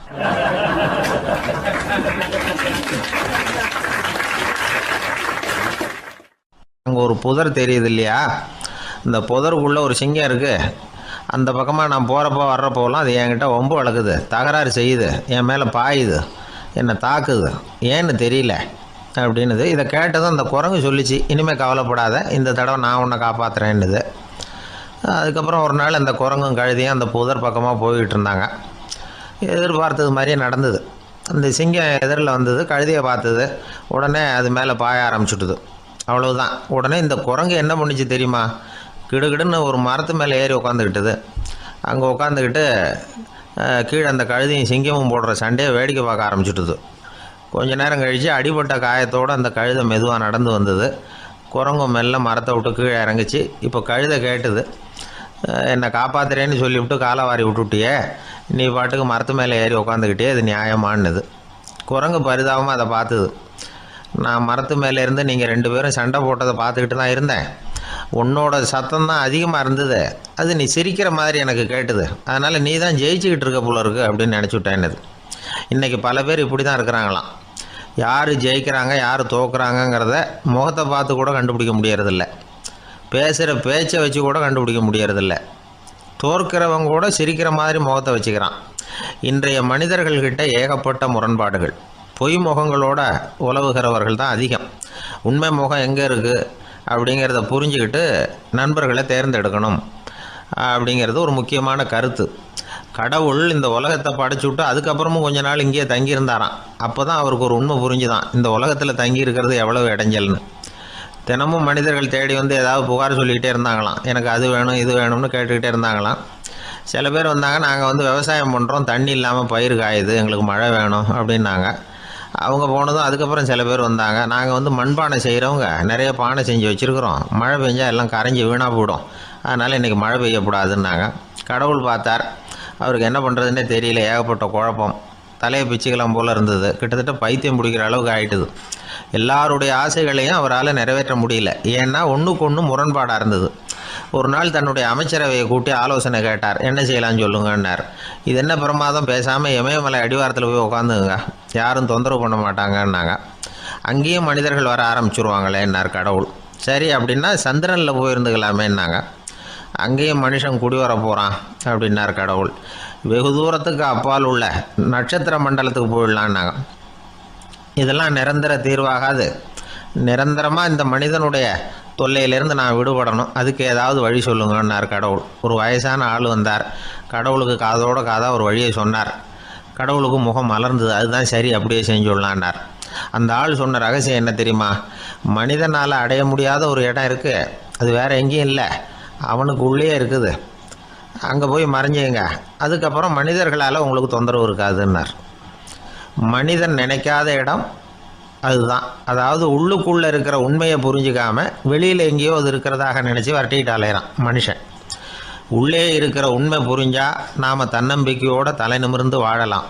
A: அங்கே ஒரு புதர் தெரியுது இல்லையா, இந்த புதருக்குள்ளே ஒரு சிங்கம் இருக்குது. அந்த பக்கமாக நான் போகிறப்போ வர்றப்போலாம் அது என்கிட்ட ஒம்பு வளர்க்குது, தகராறு செய்யுது, என் மேலே பாயுது, என்னை தாக்குது, ஏன்னு தெரியல அப்படின்னுது. இதை கேட்டதும் அந்த குரங்கு சொல்லிச்சு, இனிமேல் கவலைப்படாத, இந்த தடவை நான் உன்னை காப்பாற்றுறேன்னுது. அதுக்கப்புறம் ஒரு நாள் அந்த குரங்கும் கழுதியும் அந்த புதர் பக்கமாக போய்கிட்டு இருந்தாங்க. எதிர்பார்த்தது மாதிரியே நடந்தது. அந்த சிங்கம் எதிரில் வந்தது, கழுதியை பார்த்தது, உடனே அது மேலே பாய ஆரம்பிச்சுட்டுது. அவ்வளவுதான். உடனே இந்த குரங்கு என்ன பண்ணிச்சு தெரியுமா, கிடுகிடுன்னு ஒரு மரத்து மேலே ஏறி உட்காந்துக்கிட்டுது. அங்கே உட்காந்துக்கிட்டு கீழே அந்த கழுதியும் சிங்கமும் போடுற சண்டையை வேடிக்கை பார்க்க ஆரம்பிச்சுட்டுது. கொஞ்ச நேரம் கழித்து அடிபட்ட காயத்தோடு அந்த கழுதை மெதுவாக நடந்து வந்தது. குரங்கும் மெல்ல மரத்தை விட்டு கீழே இறங்கிச்சு. இப்போ கழுதை கேட்டுது, என்னை காப்பாற்றுறேன்னு சொல்லிவிட்டு காலை வாரி விட்டுட்டியே, நீ பாட்டுக்கு மரத்து மேலே ஏறி உட்காந்துக்கிட்டே, அது நியாயமானது. குரங்கு பரிதாபமாக அதை பார்த்துது. நான் மரத்து மேலே இருந்து நீங்கள் 2 பேரும் சண்டை போட்டதை பார்த்துக்கிட்டு தான் இருந்தேன். உன்னோட சத்தம் தான் அதிகமாக இருந்தது, அது நீ சிரிக்கிற மாதிரி எனக்கு கேட்டுது, அதனால் நீ தான் ஜெயிச்சுக்கிட்டு இருக்க போல இருக்கு அப்படின்னு நினச்சிவிட்டேன்னுது. இன்றைக்கி பல பேர் இப்படி தான் இருக்கிறாங்களாம். யார் ஜெயிக்கிறாங்க யார் தோக்குறாங்கங்கிறத முகத்தை பார்த்து கூட கண்டுபிடிக்க முடியறதில்ல, பேசுகிற பேச்சை வச்சு கூட கண்டுபிடிக்க முடியறதில்ல. தோற்கிறவங்க கூட சிரிக்கிற மாதிரி முகத்தை வச்சுக்கிறான். இன்றைய மனிதர்கள்கிட்ட ஏகப்பட்ட முரண்பாடுகள். பொய் முகங்களோட உலவுகிறவர்கள் தான் அதிகம். உண்மை முகம் எங்கே இருக்குது அப்படிங்கிறத புரிஞ்சுக்கிட்டு நண்பர்களை தேர்ந்தெடுக்கணும் அப்படிங்கிறது ஒரு முக்கியமான கருத்து. கடவுள் இந்த உலகத்தை படைச்சு விட்டு அதுக்கப்புறமும் கொஞ்ச நாள் இங்கேயே தங்கியிருந்தாராம். அப்போ தான் அவருக்கு ஒரு உண்மை புரிஞ்சுதான் இந்த உலகத்தில் தங்கி இருக்கிறது எவ்வளவு இடைஞ்சல்னு. தினமும் மனிதர்கள் தேடி வந்து ஏதாவது புகார் சொல்லிக்கிட்டே இருந்தாங்களாம். எனக்கு அது வேணும் இது வேணும்னு கேட்டுக்கிட்டே இருந்தாங்களாம். சில பேர் வந்தாங்க, நாங்கள் வந்து விவசாயம் பண்ணுறோம், தண்ணி இல்லாமல் பயிர் காயுது, எங்களுக்கு மழை வேணும் அப்படின்னாங்க. அவங்க போனதும் அதுக்கப்புறம் சில பேர் வந்தாங்க, நாங்கள் வந்து மண்பானை செய்கிறவங்க நிறைய பானை செஞ்சு வச்சுருக்குறோம், மழை பெஞ்சால் எல்லாம் கரைஞ்சி வீணாக போயிடும், அதனால் இன்றைக்கி மழை பெய்யக்கூடாதுன்னாங்க. கடவுள் பார்த்தார், அவருக்கு என்ன பண்ணுறதுன்னே தெரியல, ஏகப்பட்ட குழப்பம், தலையை பிச்சுக்கலாம் போல் இருந்தது, கிட்டத்தட்ட பைத்தியம் பிடிக்கிற அளவுக்கு ஆகிட்டுது. எல்லாருடைய ஆசைகளையும் அவரால் நிறைவேற்ற முடியல, ஏன்னா ஒன்றுக்கு ஒன்று முரண்பாடாக இருந்தது. ஒரு நாள் தன்னுடைய அமைச்சரவையை கூட்டி ஆலோசனை கேட்டார். என்ன செய்யலான்னு சொல்லுங்கன்னார். இது என்ன பிரமாதம், பேசாமல் இமயமலை அடிவாரத்தில் போய் உட்காந்துங்க, யாரும் தொந்தரவு பண்ண மாட்டாங்கன்னாங்க. அங்கேயும் மனிதர்கள் வர ஆரம்பிச்சுருவாங்களேன்னார் கடவுள். சரி அப்படின்னா சந்திரனில் போயிருந்துக்கலாமேன்னாங்க. அங்கேயும் மனுஷன் குடி வர போகிறான் அப்படின்னார் கடவுள். வெகு தூரத்துக்கு அப்பால் உள்ள நட்சத்திர மண்டலத்துக்கு போயிடலான்னாங்க. இதெல்லாம் நிரந்தர தீர்வாகாது, நிரந்தரமாக இந்த மனிதனுடைய தொல்லையிலேருந்து நான் விடுபடணும், அதுக்கு ஏதாவது வழி சொல்லுங்கன்னார் கடவுள். ஒரு வயசான ஆள் வந்தார். கடவுளுக்கு காதோட காதாக ஒரு வழியை சொன்னார். கடவுளுக்கு முகம் மலர்ந்தது. அதுதான் சரி, அப்படியே செஞ்சுடலான்னார். அந்த ஆள் சொன்ன ரகசியம் என்ன தெரியுமா? மனிதனால் அடைய முடியாத ஒரு இடம் இருக்குது, அது வேறு எங்கேயும் இல்லை, அவனுக்கு உள்ளே இருக்குது, அங்கே போய் மறைஞ்சிங்க, அதுக்கப்புறம் மனிதர்களால் உங்களுக்கு தொந்தரவு இருக்காதுன்னார். மனிதன் நினைக்காத இடம் அதுதான். அதாவது உள்ளுக்குள்ளே இருக்கிற உண்மையை புரிஞ்சிக்காமல் வெளியில் எங்கேயோ அது இருக்கிறதாக நினச்சி வரட்டிக்கிட்டு அலையிறான் மனுஷன். உள்ளே இருக்கிற உண்மை புரிஞ்சால் நாம் தன்னம்பிக்கையோடு தலை நிமிர்ந்து வாழலாம்.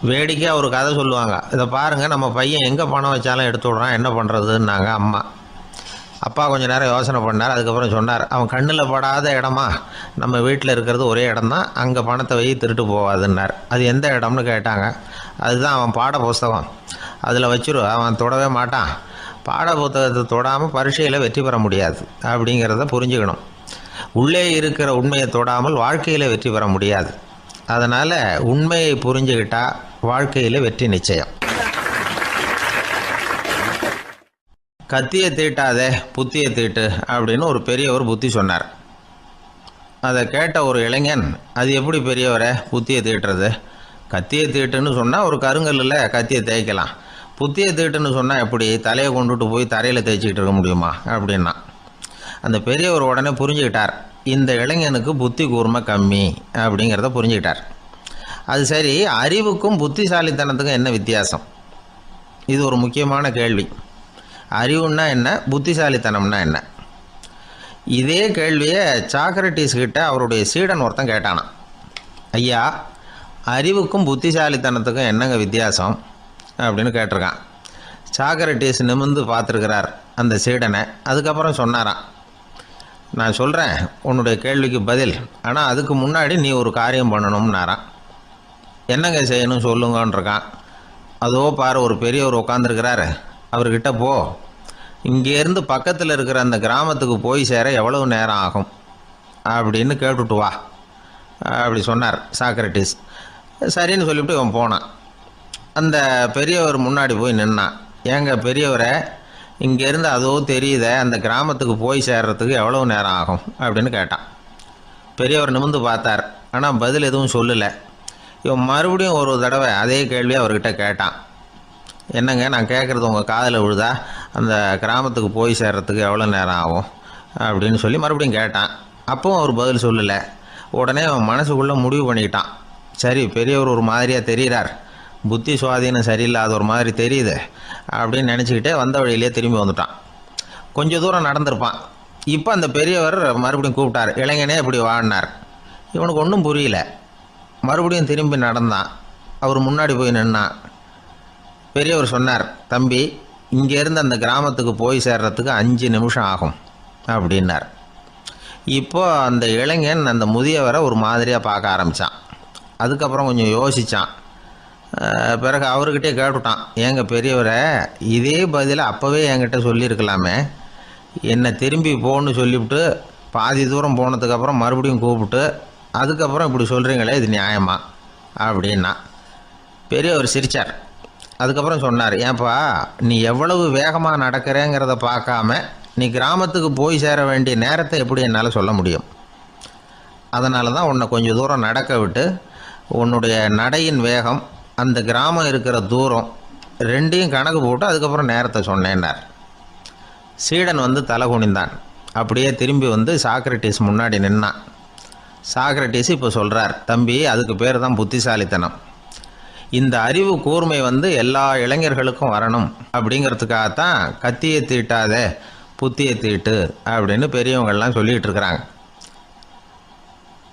A: வேடிக்கையாக ஒரு கதை சொல்லுவாங்க, இதை பாருங்கள், நம்ம பையன் எங்கே பணம் வச்சாலும் எடுத்து விட்றான், என்ன பண்ணுறதுன்னாங்க அம்மா. அப்பா கொஞ்சம் நேரம் யோசனை பண்ணார். அதுக்கப்புறம் சொன்னார், அவன் கண்ணில் படாத இடமா நம்ம வீட்டில் இருக்கிறது ஒரே இடம் தான், அங்கே பணத்தை வை திருட்டு போவாதுன்னார். அது எந்த இடம்னு கேட்டாங்க. அதுதான் அவன் பாட புஸ்தகம், அதில் வச்சிரு, அவன் தொடவே மாட்டான், பாட புத்தகத்தை தொடாமல் பரீட்சையில் வெற்றி பெற முடியாது அப்படிங்கிறத புரிஞ்சுக்கணும். உள்ளே இருக்கிற உண்மையை தொடாமல் வாழ்க்கையில் வெற்றி பெற முடியாது. அதனால் உண்மையை புரிஞ்சுக்கிட்டால் வாழ்க்கையில் வெற்றி நிச்சயம். கத்தியை தீட்டாதே புத்தியை தீட்டு அப்படின்னு ஒரு பெரியவர் புத்தி சொன்னார். அதை கேட்ட ஒரு இளைஞன், அது எப்படி பெரியவரை புத்தியை தீட்டுறது? கத்தியை தீட்டுன்னு சொன்னால் ஒரு கருங்கல்லில் கத்தியை தேய்க்கலாம், புத்தியை தீட்டுன்னு சொன்னால் எப்படி தலையை கொண்டுட்டு போய் தரையில் தேய்ச்சிக்கிட்டு இருக்க முடியுமா அப்படின்னா. அந்த பெரியவர் உடனே புரிஞ்சுக்கிட்டார், இந்த இளைஞனுக்கு புத்தி கூர்மை கம்மி அப்படிங்கிறத புரிஞ்சுக்கிட்டார். அது சரி, அறிவுக்கும் புத்திசாலித்தனத்துக்கும் என்ன வித்தியாசம்? இது ஒரு முக்கியமான கேள்வி. அறிவுன்னா என்ன, புத்திசாலித்தனம்னா என்ன? இதே கேள்வியை சாக்ரட்டிஸ் கிட்ட அவருடைய சீடன் ஒருத்தன் கேட்டானான். ஐயா, அறிவுக்கும் புத்திசாலித்தனத்துக்கும் என்னங்க வித்தியாசம் அப்படின்னு கேட்டிருக்கான். சாக்ரட்டிஸ் நிமிர்ந்து பார்த்துருக்கிறார் அந்த சீடனை. அதுக்கப்புறம் சொன்னாராம், நான் சொல்கிறேன் உன்னுடைய கேள்விக்கு பதில், ஆனால் அதுக்கு முன்னாடி நீ ஒரு காரியம் பண்ணணும்னாரான். என்னங்க செய்யணும் சொல்லுங்கன்றிருக்கான். அதோ பாரு, ஒரு பெரியவர் உட்காந்துருக்கிறாரு, அவர்கிட்ட போ, இங்கேருந்து பக்கத்தில் இருக்கிற அந்த கிராமத்துக்கு போய் சேர எவ்வளவு நேரம் ஆகும் அப்படின்னு கேட்டுட்டு வா அப்படி சொன்னார் சாக்ரட்டிஸ். சரின்னு சொல்லிவிட்டு இவன் போனான். அந்த பெரியவர் முன்னாடி போய் நின்னான். ஏங்க பெரியவரை, இங்கேருந்து அதோ தெரியுத அந்த கிராமத்துக்கு போய் சேர்றதுக்கு எவ்வளவு நேரம் ஆகும் அப்படின்னு கேட்டான். பெரியவர் நிமிர்ந்து பார்த்தார், ஆனால் பதில் எதுவும் சொல்லலை. இவன் மறுபடியும் ஒரு தடவை அதே கேள்வியை அவர்கிட்ட கேட்டான். என்னங்க, நான் கேட்குறது உங்கள் காதில் விழுதா, அந்த கிராமத்துக்கு போய் சேர்றதுக்கு எவ்வளோ நேரம் ஆகும் அப்படின்னு சொல்லி மறுபடியும் கேட்டான். அப்பவும் அவர் பதில் சொல்லலை. உடனே அவன் மனசுக்குள்ளே முடிவு பண்ணிக்கிட்டான், சரி பெரியவர் ஒரு மாதிரியாக தெரிகிறார், புத்தி சுவாதீனம் சரியில்லாத ஒரு மாதிரி தெரியுது அப்படின்னு நினச்சிக்கிட்டே வந்த வழியிலே திரும்பி வந்துட்டான். கொஞ்சம் தூரம் நடந்திருப்பான். இப்போ அந்த பெரியவர் மறுபடியும் கூப்பிட்டார், இளைஞனே இப்படி வாடினார். இவனுக்கு ஒன்றும் புரியல. மறுபடியும் திரும்பி நடந்தான். அவர் முன்னாடி போய் நின்னான். பெரியவர் சொன்னார், தம்பி, இங்கேருந்து அந்த கிராமத்துக்கு போய் சேர்றதுக்கு 5 நிமிஷம் ஆகும் அப்படின்னார். இப்போ அந்த இளைஞன் அந்த முதியவரை ஒரு மாதிரியாக பார்க்க ஆரம்பித்தான். அதுக்கப்புறம் கொஞ்சம் யோசித்தான். பிறகு அவர்கிட்டே கேட்டுட்டான், ஏங்க பெரியவரை, இதே பதிலை அப்போவே என்கிட்ட சொல்லியிருக்கலாமே, என்னை திரும்பி போன்னு சொல்லிவிட்டு பாதி தூரம் போனதுக்கப்புறம் மறுபடியும் கூப்பிட்டு அதுக்கப்புறம் இப்படி சொல்கிறீங்களே இது நியாயமா அப்படின்னா பெரியவர் சிரித்தார். அதுக்கப்புறம் சொன்னார், ஏன்பா நீ எவ்வளவு வேகமாக நடக்கிறேங்கிறத பார்க்காம நீ கிராமத்துக்கு போய் சேர வேண்டிய நேரத்தை எப்படி என்னால் சொல்ல முடியும்? அதனால தான் உன்னை கொஞ்சம் தூரம் நடக்க விட்டு உன்னுடைய நடையின் வேகம், அந்த கிராமம் இருக்கிற தூரம் ரெண்டையும் கணக்கு போட்டு அதுக்கப்புறம் நேரத்தை சொன்னேன்னார். சீடன் வந்து தலை குனிந்தான். அப்படியே திரும்பி வந்து சாக்ரட்டிஸ் முன்னாடி நின்னான். சாக்ரட்டிஸ் இப்போ சொல்கிறார், தம்பி அதுக்கு பேர் தான் புத்திசாலித்தனம். இந்த அறிவு கூர்மை வந்து எல்லா இளைஞர்களுக்கும் வரணும் அப்படிங்கிறதுக்காகத்தான் கத்தியை தீட்டாத புத்தியை தீட்டு அப்படின்னு பெரியவங்கள்லாம் சொல்லிகிட்டு இருக்கிறாங்க.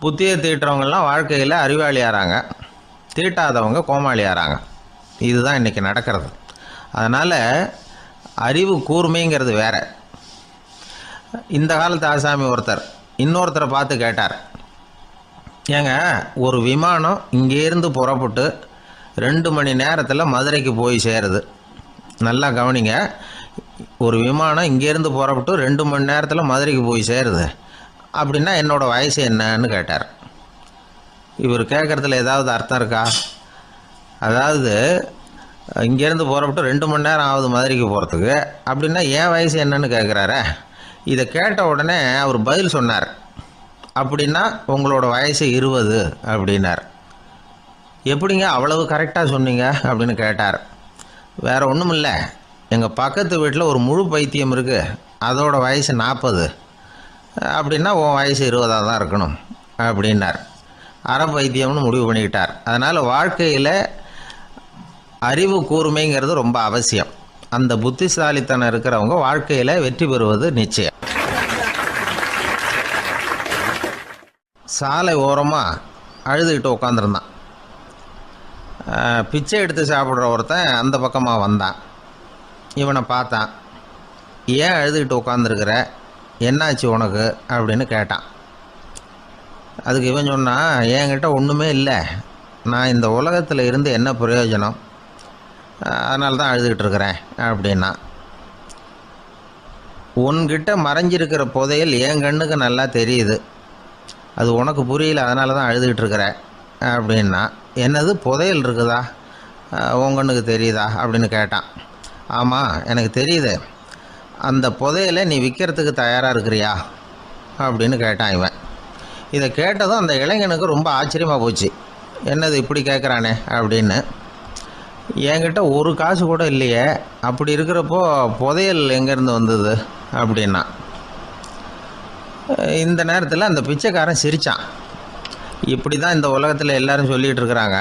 A: புத்தியை தீட்டுறவங்கெல்லாம் வாழ்க்கையில் அறிவாளியாகிறாங்க, தீட்டாதவங்க கோமாளியாகிறாங்க. இதுதான் இன்றைக்கி நடக்கிறது. அதனால் அறிவு கூர்மைங்கிறது வேற. இந்த காலத்து ஆசாமி ஒருத்தர் இன்னொருத்தரை பார்த்து கேட்டார், ஏங்க ஒரு விமானம் இங்கேருந்து புறப்பட்டு 2 மணி நேரத்தில் மதுரைக்கு போய் சேருது. நல்லா கவனிங்க, ஒரு விமானம் இங்கேருந்து புறப்பட்டு 2 மணி நேரத்தில் மதுரைக்கு போய் சேருது அப்படின்னா என்னோடய வயசு என்னன்னு கேட்டார். இவர் கேட்குறதுல ஏதாவது அர்த்தம் இருக்கா? அதாவது இங்கேருந்து புறப்பட்டு 2 மணி நேரம் ஆகுது மதுரைக்கு போகிறதுக்கு, அப்படின்னா என் வயசு என்னன்னு கேட்குறாரு. இதை கேட்ட உடனே அவர் பதில் சொன்னார், அப்படின்னா உங்களோட வயசு 20 அப்படின்னார். எப்படிங்க அவ்வளவு கரெக்டாக சொன்னீங்க அப்படின்னு கேட்டார். வேறு ஒன்றும் இல்லை, எங்கள் பக்கத்து வீட்டில் ஒரு முழு பைத்தியம் இருக்குது, அதோட வயசு 40, அப்படின்னா உன் வயசு 20 தான் இருக்கணும் அப்படின்னார். அரை பைத்தியம்னு முடிவு பண்ணிக்கிட்டார். அதனால் வாழ்க்கையில் அறிவு கூர்மைங்கிறது ரொம்ப அவசியம். அந்த புத்திசாலித்தனம் இருக்கிறவங்க வாழ்க்கையில் வெற்றி பெறுவது நிச்சயம். சாலை ஓரமாக அழுதுகிட்டு உட்காந்துருந்தான். பிச்சை எடுத்து சாப்பிட்ற ஒருத்தன் அந்த பக்கமாக வந்தான். இவனை பார்த்தான். ஏன் அழுதுகிட்டு உட்காந்துருக்கிற, என்னாச்சு உனக்கு அப்படின்னு கேட்டான். அதுக்கு இவன் சொன்னான், என்கிட்ட ஒன்றுமே இல்லை, நான் இந்த உலகத்தில் இருந்து என்ன பிரயோஜனம், அதனால தான் அழுதுகிட்டு இருக்கிறேன் அப்படின்னா. உன்கிட்ட மறைஞ்சிருக்கிற புதையல் என் கண்ணுக்கு நல்லா தெரியுது, அது உனக்கு புரியல, அதனால தான் அழுதுகிட்டு இருக்கிற அப்படின்னா. என்னது புதையல் இருக்குதா, உன் கண்ணுக்கு தெரியுதா அப்படின்னு கேட்டான். ஆமாம் எனக்கு தெரியுது, அந்த புதையலை நீ விற்கிறதுக்கு தயாராக இருக்கிறியா அப்படின்னு கேட்டான் இவன். இதை கேட்டதும் அந்த இளைஞனுக்கு ரொம்ப ஆச்சரியமாக போச்சு. என்னது இப்படி கேட்குறானே அப்படின்னு. என்கிட்ட ஒரு காசு கூட இல்லையே, அப்படி இருக்கிறப்போ புதையல் எங்கேருந்து வந்தது அப்படின்னா. இந்த நேரத்தில் அந்த பிச்சைக்காரன் சிரித்தான். இப்படி தான் இந்த உலகத்தில் எல்லோரும் சொல்லிகிட்டு இருக்கிறாங்க,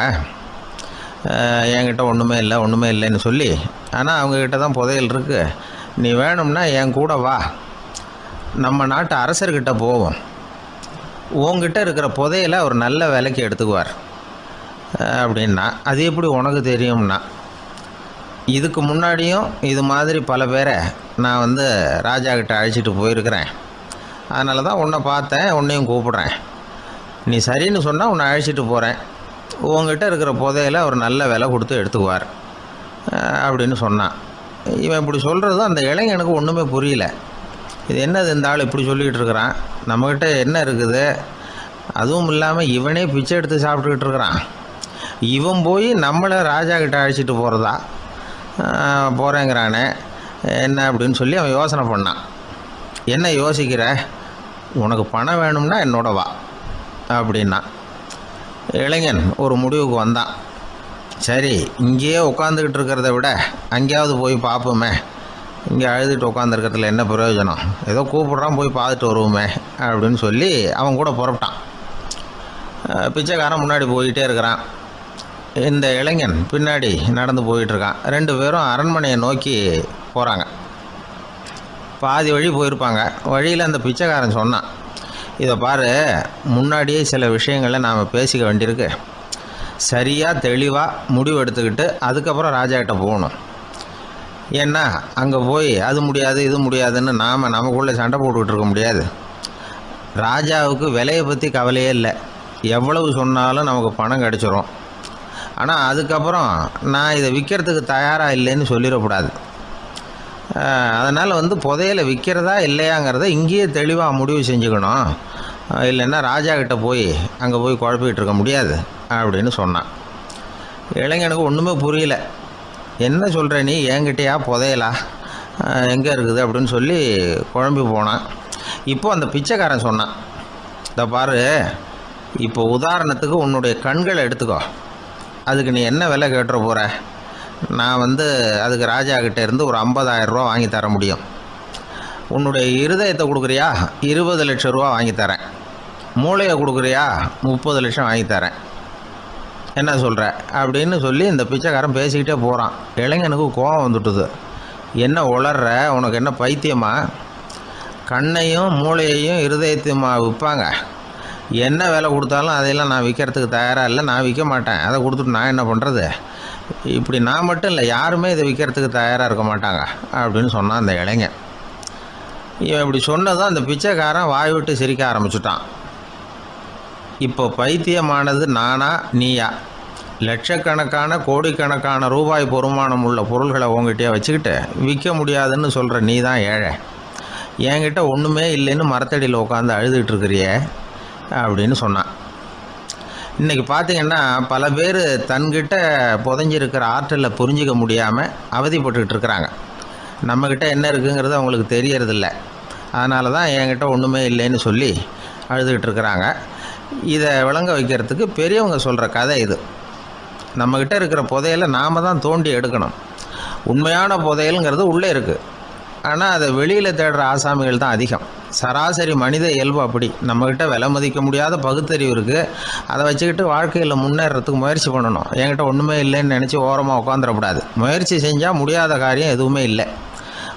A: என்கிட்ட ஒன்றுமே இல்லை ஒன்றுமே இல்லைன்னு சொல்லி. ஆனால் அவங்கக்கிட்ட தான் புதையல் இருக்குது, நீ வேணும்னா என் கூட வா, நம்ம நாட்டு அரசர்கிட்ட போவோம், உங்ககிட்ட இருக்கிற புதையலை அவர் நல்ல விலைக்கு எடுத்துக்குவார் அப்படின்னா. அது எப்படி உனக்கு தெரியும்னா, இதுக்கு முன்னாடியும் இது மாதிரி பல பேரை நான் வந்து ராஜா கிட்ட அழைச்சிட்டு போயிருக்கிறேன், அதனால தான் உன்னை பார்த்தேன், உன்னையும் கூப்பிட்றேன், நீ சரின்னு சொன்னால் உன்னை அழைச்சிட்டு போகிறேன், உங்ககிட்ட இருக்கிற புதையலை அவர் நல்ல விலை கொடுத்து எடுத்துக்குவார் அப்படின்னு சொன்னான். இவன் இப்படி சொல்கிறதும் அந்த இளைஞனுக்கு ஒன்றுமே புரியல. இது என்னது இந்த ஆள் இப்படி சொல்லிக்கிட்டு இருக்கிறான், நம்மக்கிட்ட என்ன இருக்குது, அதுவும் இல்லாமல் இவனே பிச்சை எடுத்து சாப்பிட்டுக்கிட்டு இருக்கிறான், இவன் போய் நம்மளை ராஜா கிட்ட அழைச்சிட்டு போகிறதா போகிறேங்கிறானே என்ன அப்படின்னு சொல்லி அவன் யோசனை பண்ணான். என்ன யோசிக்கிற, உனக்கு பணம் வேணும்னா என்னோட வா அப்படின்னா. இளைஞன் ஒரு முடிவுக்கு வந்தான். சரி, இங்கேயே உட்காந்துக்கிட்டு இருக்கிறத விட அங்கேயாவது போய் பார்ப்போமே, இங்கே அழுதுகிட்டு உட்காந்துருக்கிறதுல என்ன பிரயோஜனம், ஏதோ கூப்பிட்றான் போய் பார்த்துட்டு வருவோமே அப்படின்னு சொல்லி அவன் கூட புறப்பட்டான். பிச்சைக்காரன் முன்னாடி போயிட்டே இருக்கிறான், இந்த இளைஞன் பின்னாடி நடந்து போயிட்டுருக்கான். 2 பேரும் அரண்மனையை நோக்கி போகிறாங்க. பாதி வழி போயிருப்பாங்க. வழியில் அந்த பிச்சைக்காரன் சொன்னான், இதை பாரு, முன்னாடியே சில விஷயங்களை நாம் பேசிக்க வேண்டியிருக்கு, சரியாக தெளிவாக முடிவு எடுத்துக்கிட்டு அதுக்கப்புறம் ராஜாக்கிட்ட போகணும். ஏன்னா அங்கே போய் அது முடியாது இது முடியாதுன்னு நாம் நமக்குள்ளே சண்டை போட்டுக்கிட்டு இருக்க முடியாது. ராஜாவுக்கு விலையை பற்றி கவலையே இல்லை, எவ்வளவு சொன்னாலும் நமக்கு பணம் கிடச்சிரும். ஆனால் அதுக்கப்புறம் நான் இதை விற்கிறதுக்கு தயாராக இல்லைன்னு சொல்லிடக்கூடாது. அதனால் வந்து புதையலை விற்கிறதா இல்லையாங்கிறத இங்கேயே தெளிவாக முடிவு செஞ்சுக்கணும். இல்லைன்னா ராஜா கிட்ட போய் அங்கே போய் குழப்பிக்கிட்டு இருக்க முடியாது அப்படின்னு சொன்னான். இளைஞனுக்கு ஒன்றுமே புரியல. என்ன சொல்கிற நீ, என்கிட்டயா புதையலா எங்கே இருக்குது அப்படின்னு சொல்லி குழம்பி போனான். இப்போ அந்த பிச்சைக்காரன் சொன்னான், இதை பாரு, இப்போ உதாரணத்துக்கு உன்னுடைய கண்களை எடுத்துக்கோ. அதுக்கு நீ என்ன விலை கேட்டுற போகிற? நான் வந்து அதுக்கு ராஜா கிட்டே இருந்து ஒரு 50,000 ரூபா வாங்கி தர முடியும். உன்னுடைய இருதயத்தை கொடுக்குறியா, 20 லட்சம் ரூபா வாங்கி தரேன். மூளையை கொடுக்குறியா, 30 லட்சம் வாங்கி தரேன். என்ன சொல்கிற அப்படின்னு சொல்லி இந்த பிச்சைக்காரன் பேசிக்கிட்டே போகிறான். இளைஞனுக்கு கோபம் வந்துட்டுது. என்ன உளர்ற, உனக்கு என்ன பைத்தியமா? கண்ணையும் மூளையையும் இருதயத்தையுமா விற்பாங்க? என்ன விலை கொடுத்தாலும் அதையெல்லாம் நான் விற்கிறதுக்கு தயாராக இல்லை, நான் விற்க மாட்டேன். அதை கொடுத்துட்டு நான் என்ன பண்ணுறது? இப்படி நான் மட்டும் இல்லை, யாருமே இதை விற்கிறதுக்கு தயாராக இருக்க மாட்டாங்க அப்படின்னு சொன்னான் அந்த இளைஞன். இவன் இப்படி சொன்னதும் அந்த பிச்சைக்காரன் வாய் விட்டு சிரிக்க ஆரம்பிச்சுட்டான். இப்போ பைத்தியமானது நானா நீயா? லட்சக்கணக்கான கோடிக்கணக்கான ரூபாய் பொறுமானம் உள்ள பொருள்களை உங்ககிட்டயே வச்சுக்கிட்டு விற்க முடியாதுன்னு சொல்கிற நீ தான் ஏழை. என்கிட்ட ஒன்றுமே இல்லைன்னு மரத்தடியில் உட்காந்து அழுதுகிட்டு இருக்கிறியே அப்படின்னு சொன்னான். இன்றைக்கி பார்த்திங்கன்னா பல பேர் தன்கிட்ட புதைஞ்சிருக்கிற ஆற்றலை புரிஞ்சிக்க முடியாமல் அவதிப்பட்டுக்கிட்டு இருக்கிறாங்க. நம்மக்கிட்ட என்ன இருக்குங்கிறது அவங்களுக்கு தெரியறதில்ல. அதனால தான் என்கிட்ட ஒன்றுமே இல்லைன்னு சொல்லி அழுதுகிட்டு இருக்கிறாங்க. இதை விளங்க வைக்கிறதுக்கு பெரியவங்க சொல்கிற கதை இது. நம்மக்கிட்ட இருக்கிற புதையலை நாம் தான் தோண்டி எடுக்கணும். உண்மையான புதையலுங்கிறது உள்ளே இருக்குது. ஆனால் அதை வெளியில் தேடுற ஆசாமிகள் தான் அதிகம். சராசரி மனித இயல்பு அப்படி. நம்மக்கிட்ட விலை மதிக்க முடியாத பகுத்தறிவு இருக்குது. அதை வச்சுக்கிட்டு வாழ்க்கையில் முன்னேறத்துக்கு முயற்சி பண்ணணும். என்கிட்ட ஒன்றுமே இல்லைன்னு நினச்சி ஓரமாக உட்காந்துடக்கூடாது. முயற்சி செஞ்சால் முடியாத காரியம் எதுவுமே இல்லை.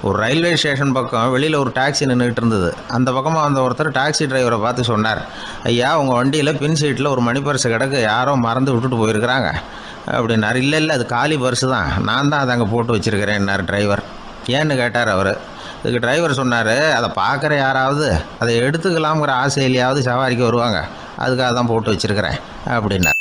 A: ஒரு ரயில்வே ஸ்டேஷன் பக்கம் வெளியில் ஒரு டாக்ஸி நின்றுட்டு இருந்தது. அந்த பக்கமாக வந்த ஒருத்தர் டாக்ஸி டிரைவரை பார்த்து சொன்னார், ஐயா, உங்கள் வண்டியில் பின் சீட்டில் ஒரு மணி பர்ஸு கிடக்கு, யாரோ மறந்து விட்டுட்டு போயிருக்கிறாங்க அப்படின்னாரு. இல்லை இல்லை, அது காலி பர்ஸு தான், நான் தான் அதை அங்கே போட்டு வச்சுருக்கிறேன்னார் டிரைவர். ஏன்னு கேட்டார் அவர். இதுக்கு டிரைவர் சொன்னார், அதை பார்க்குற யாராவது அதை எடுத்துக்கலாம்ங்கிற ஆசையிலையாவது சவாரிக்கு வருவாங்க, அதுக்காக தான் போட்டு வச்சுருக்கிறேன் அப்படின்னார்.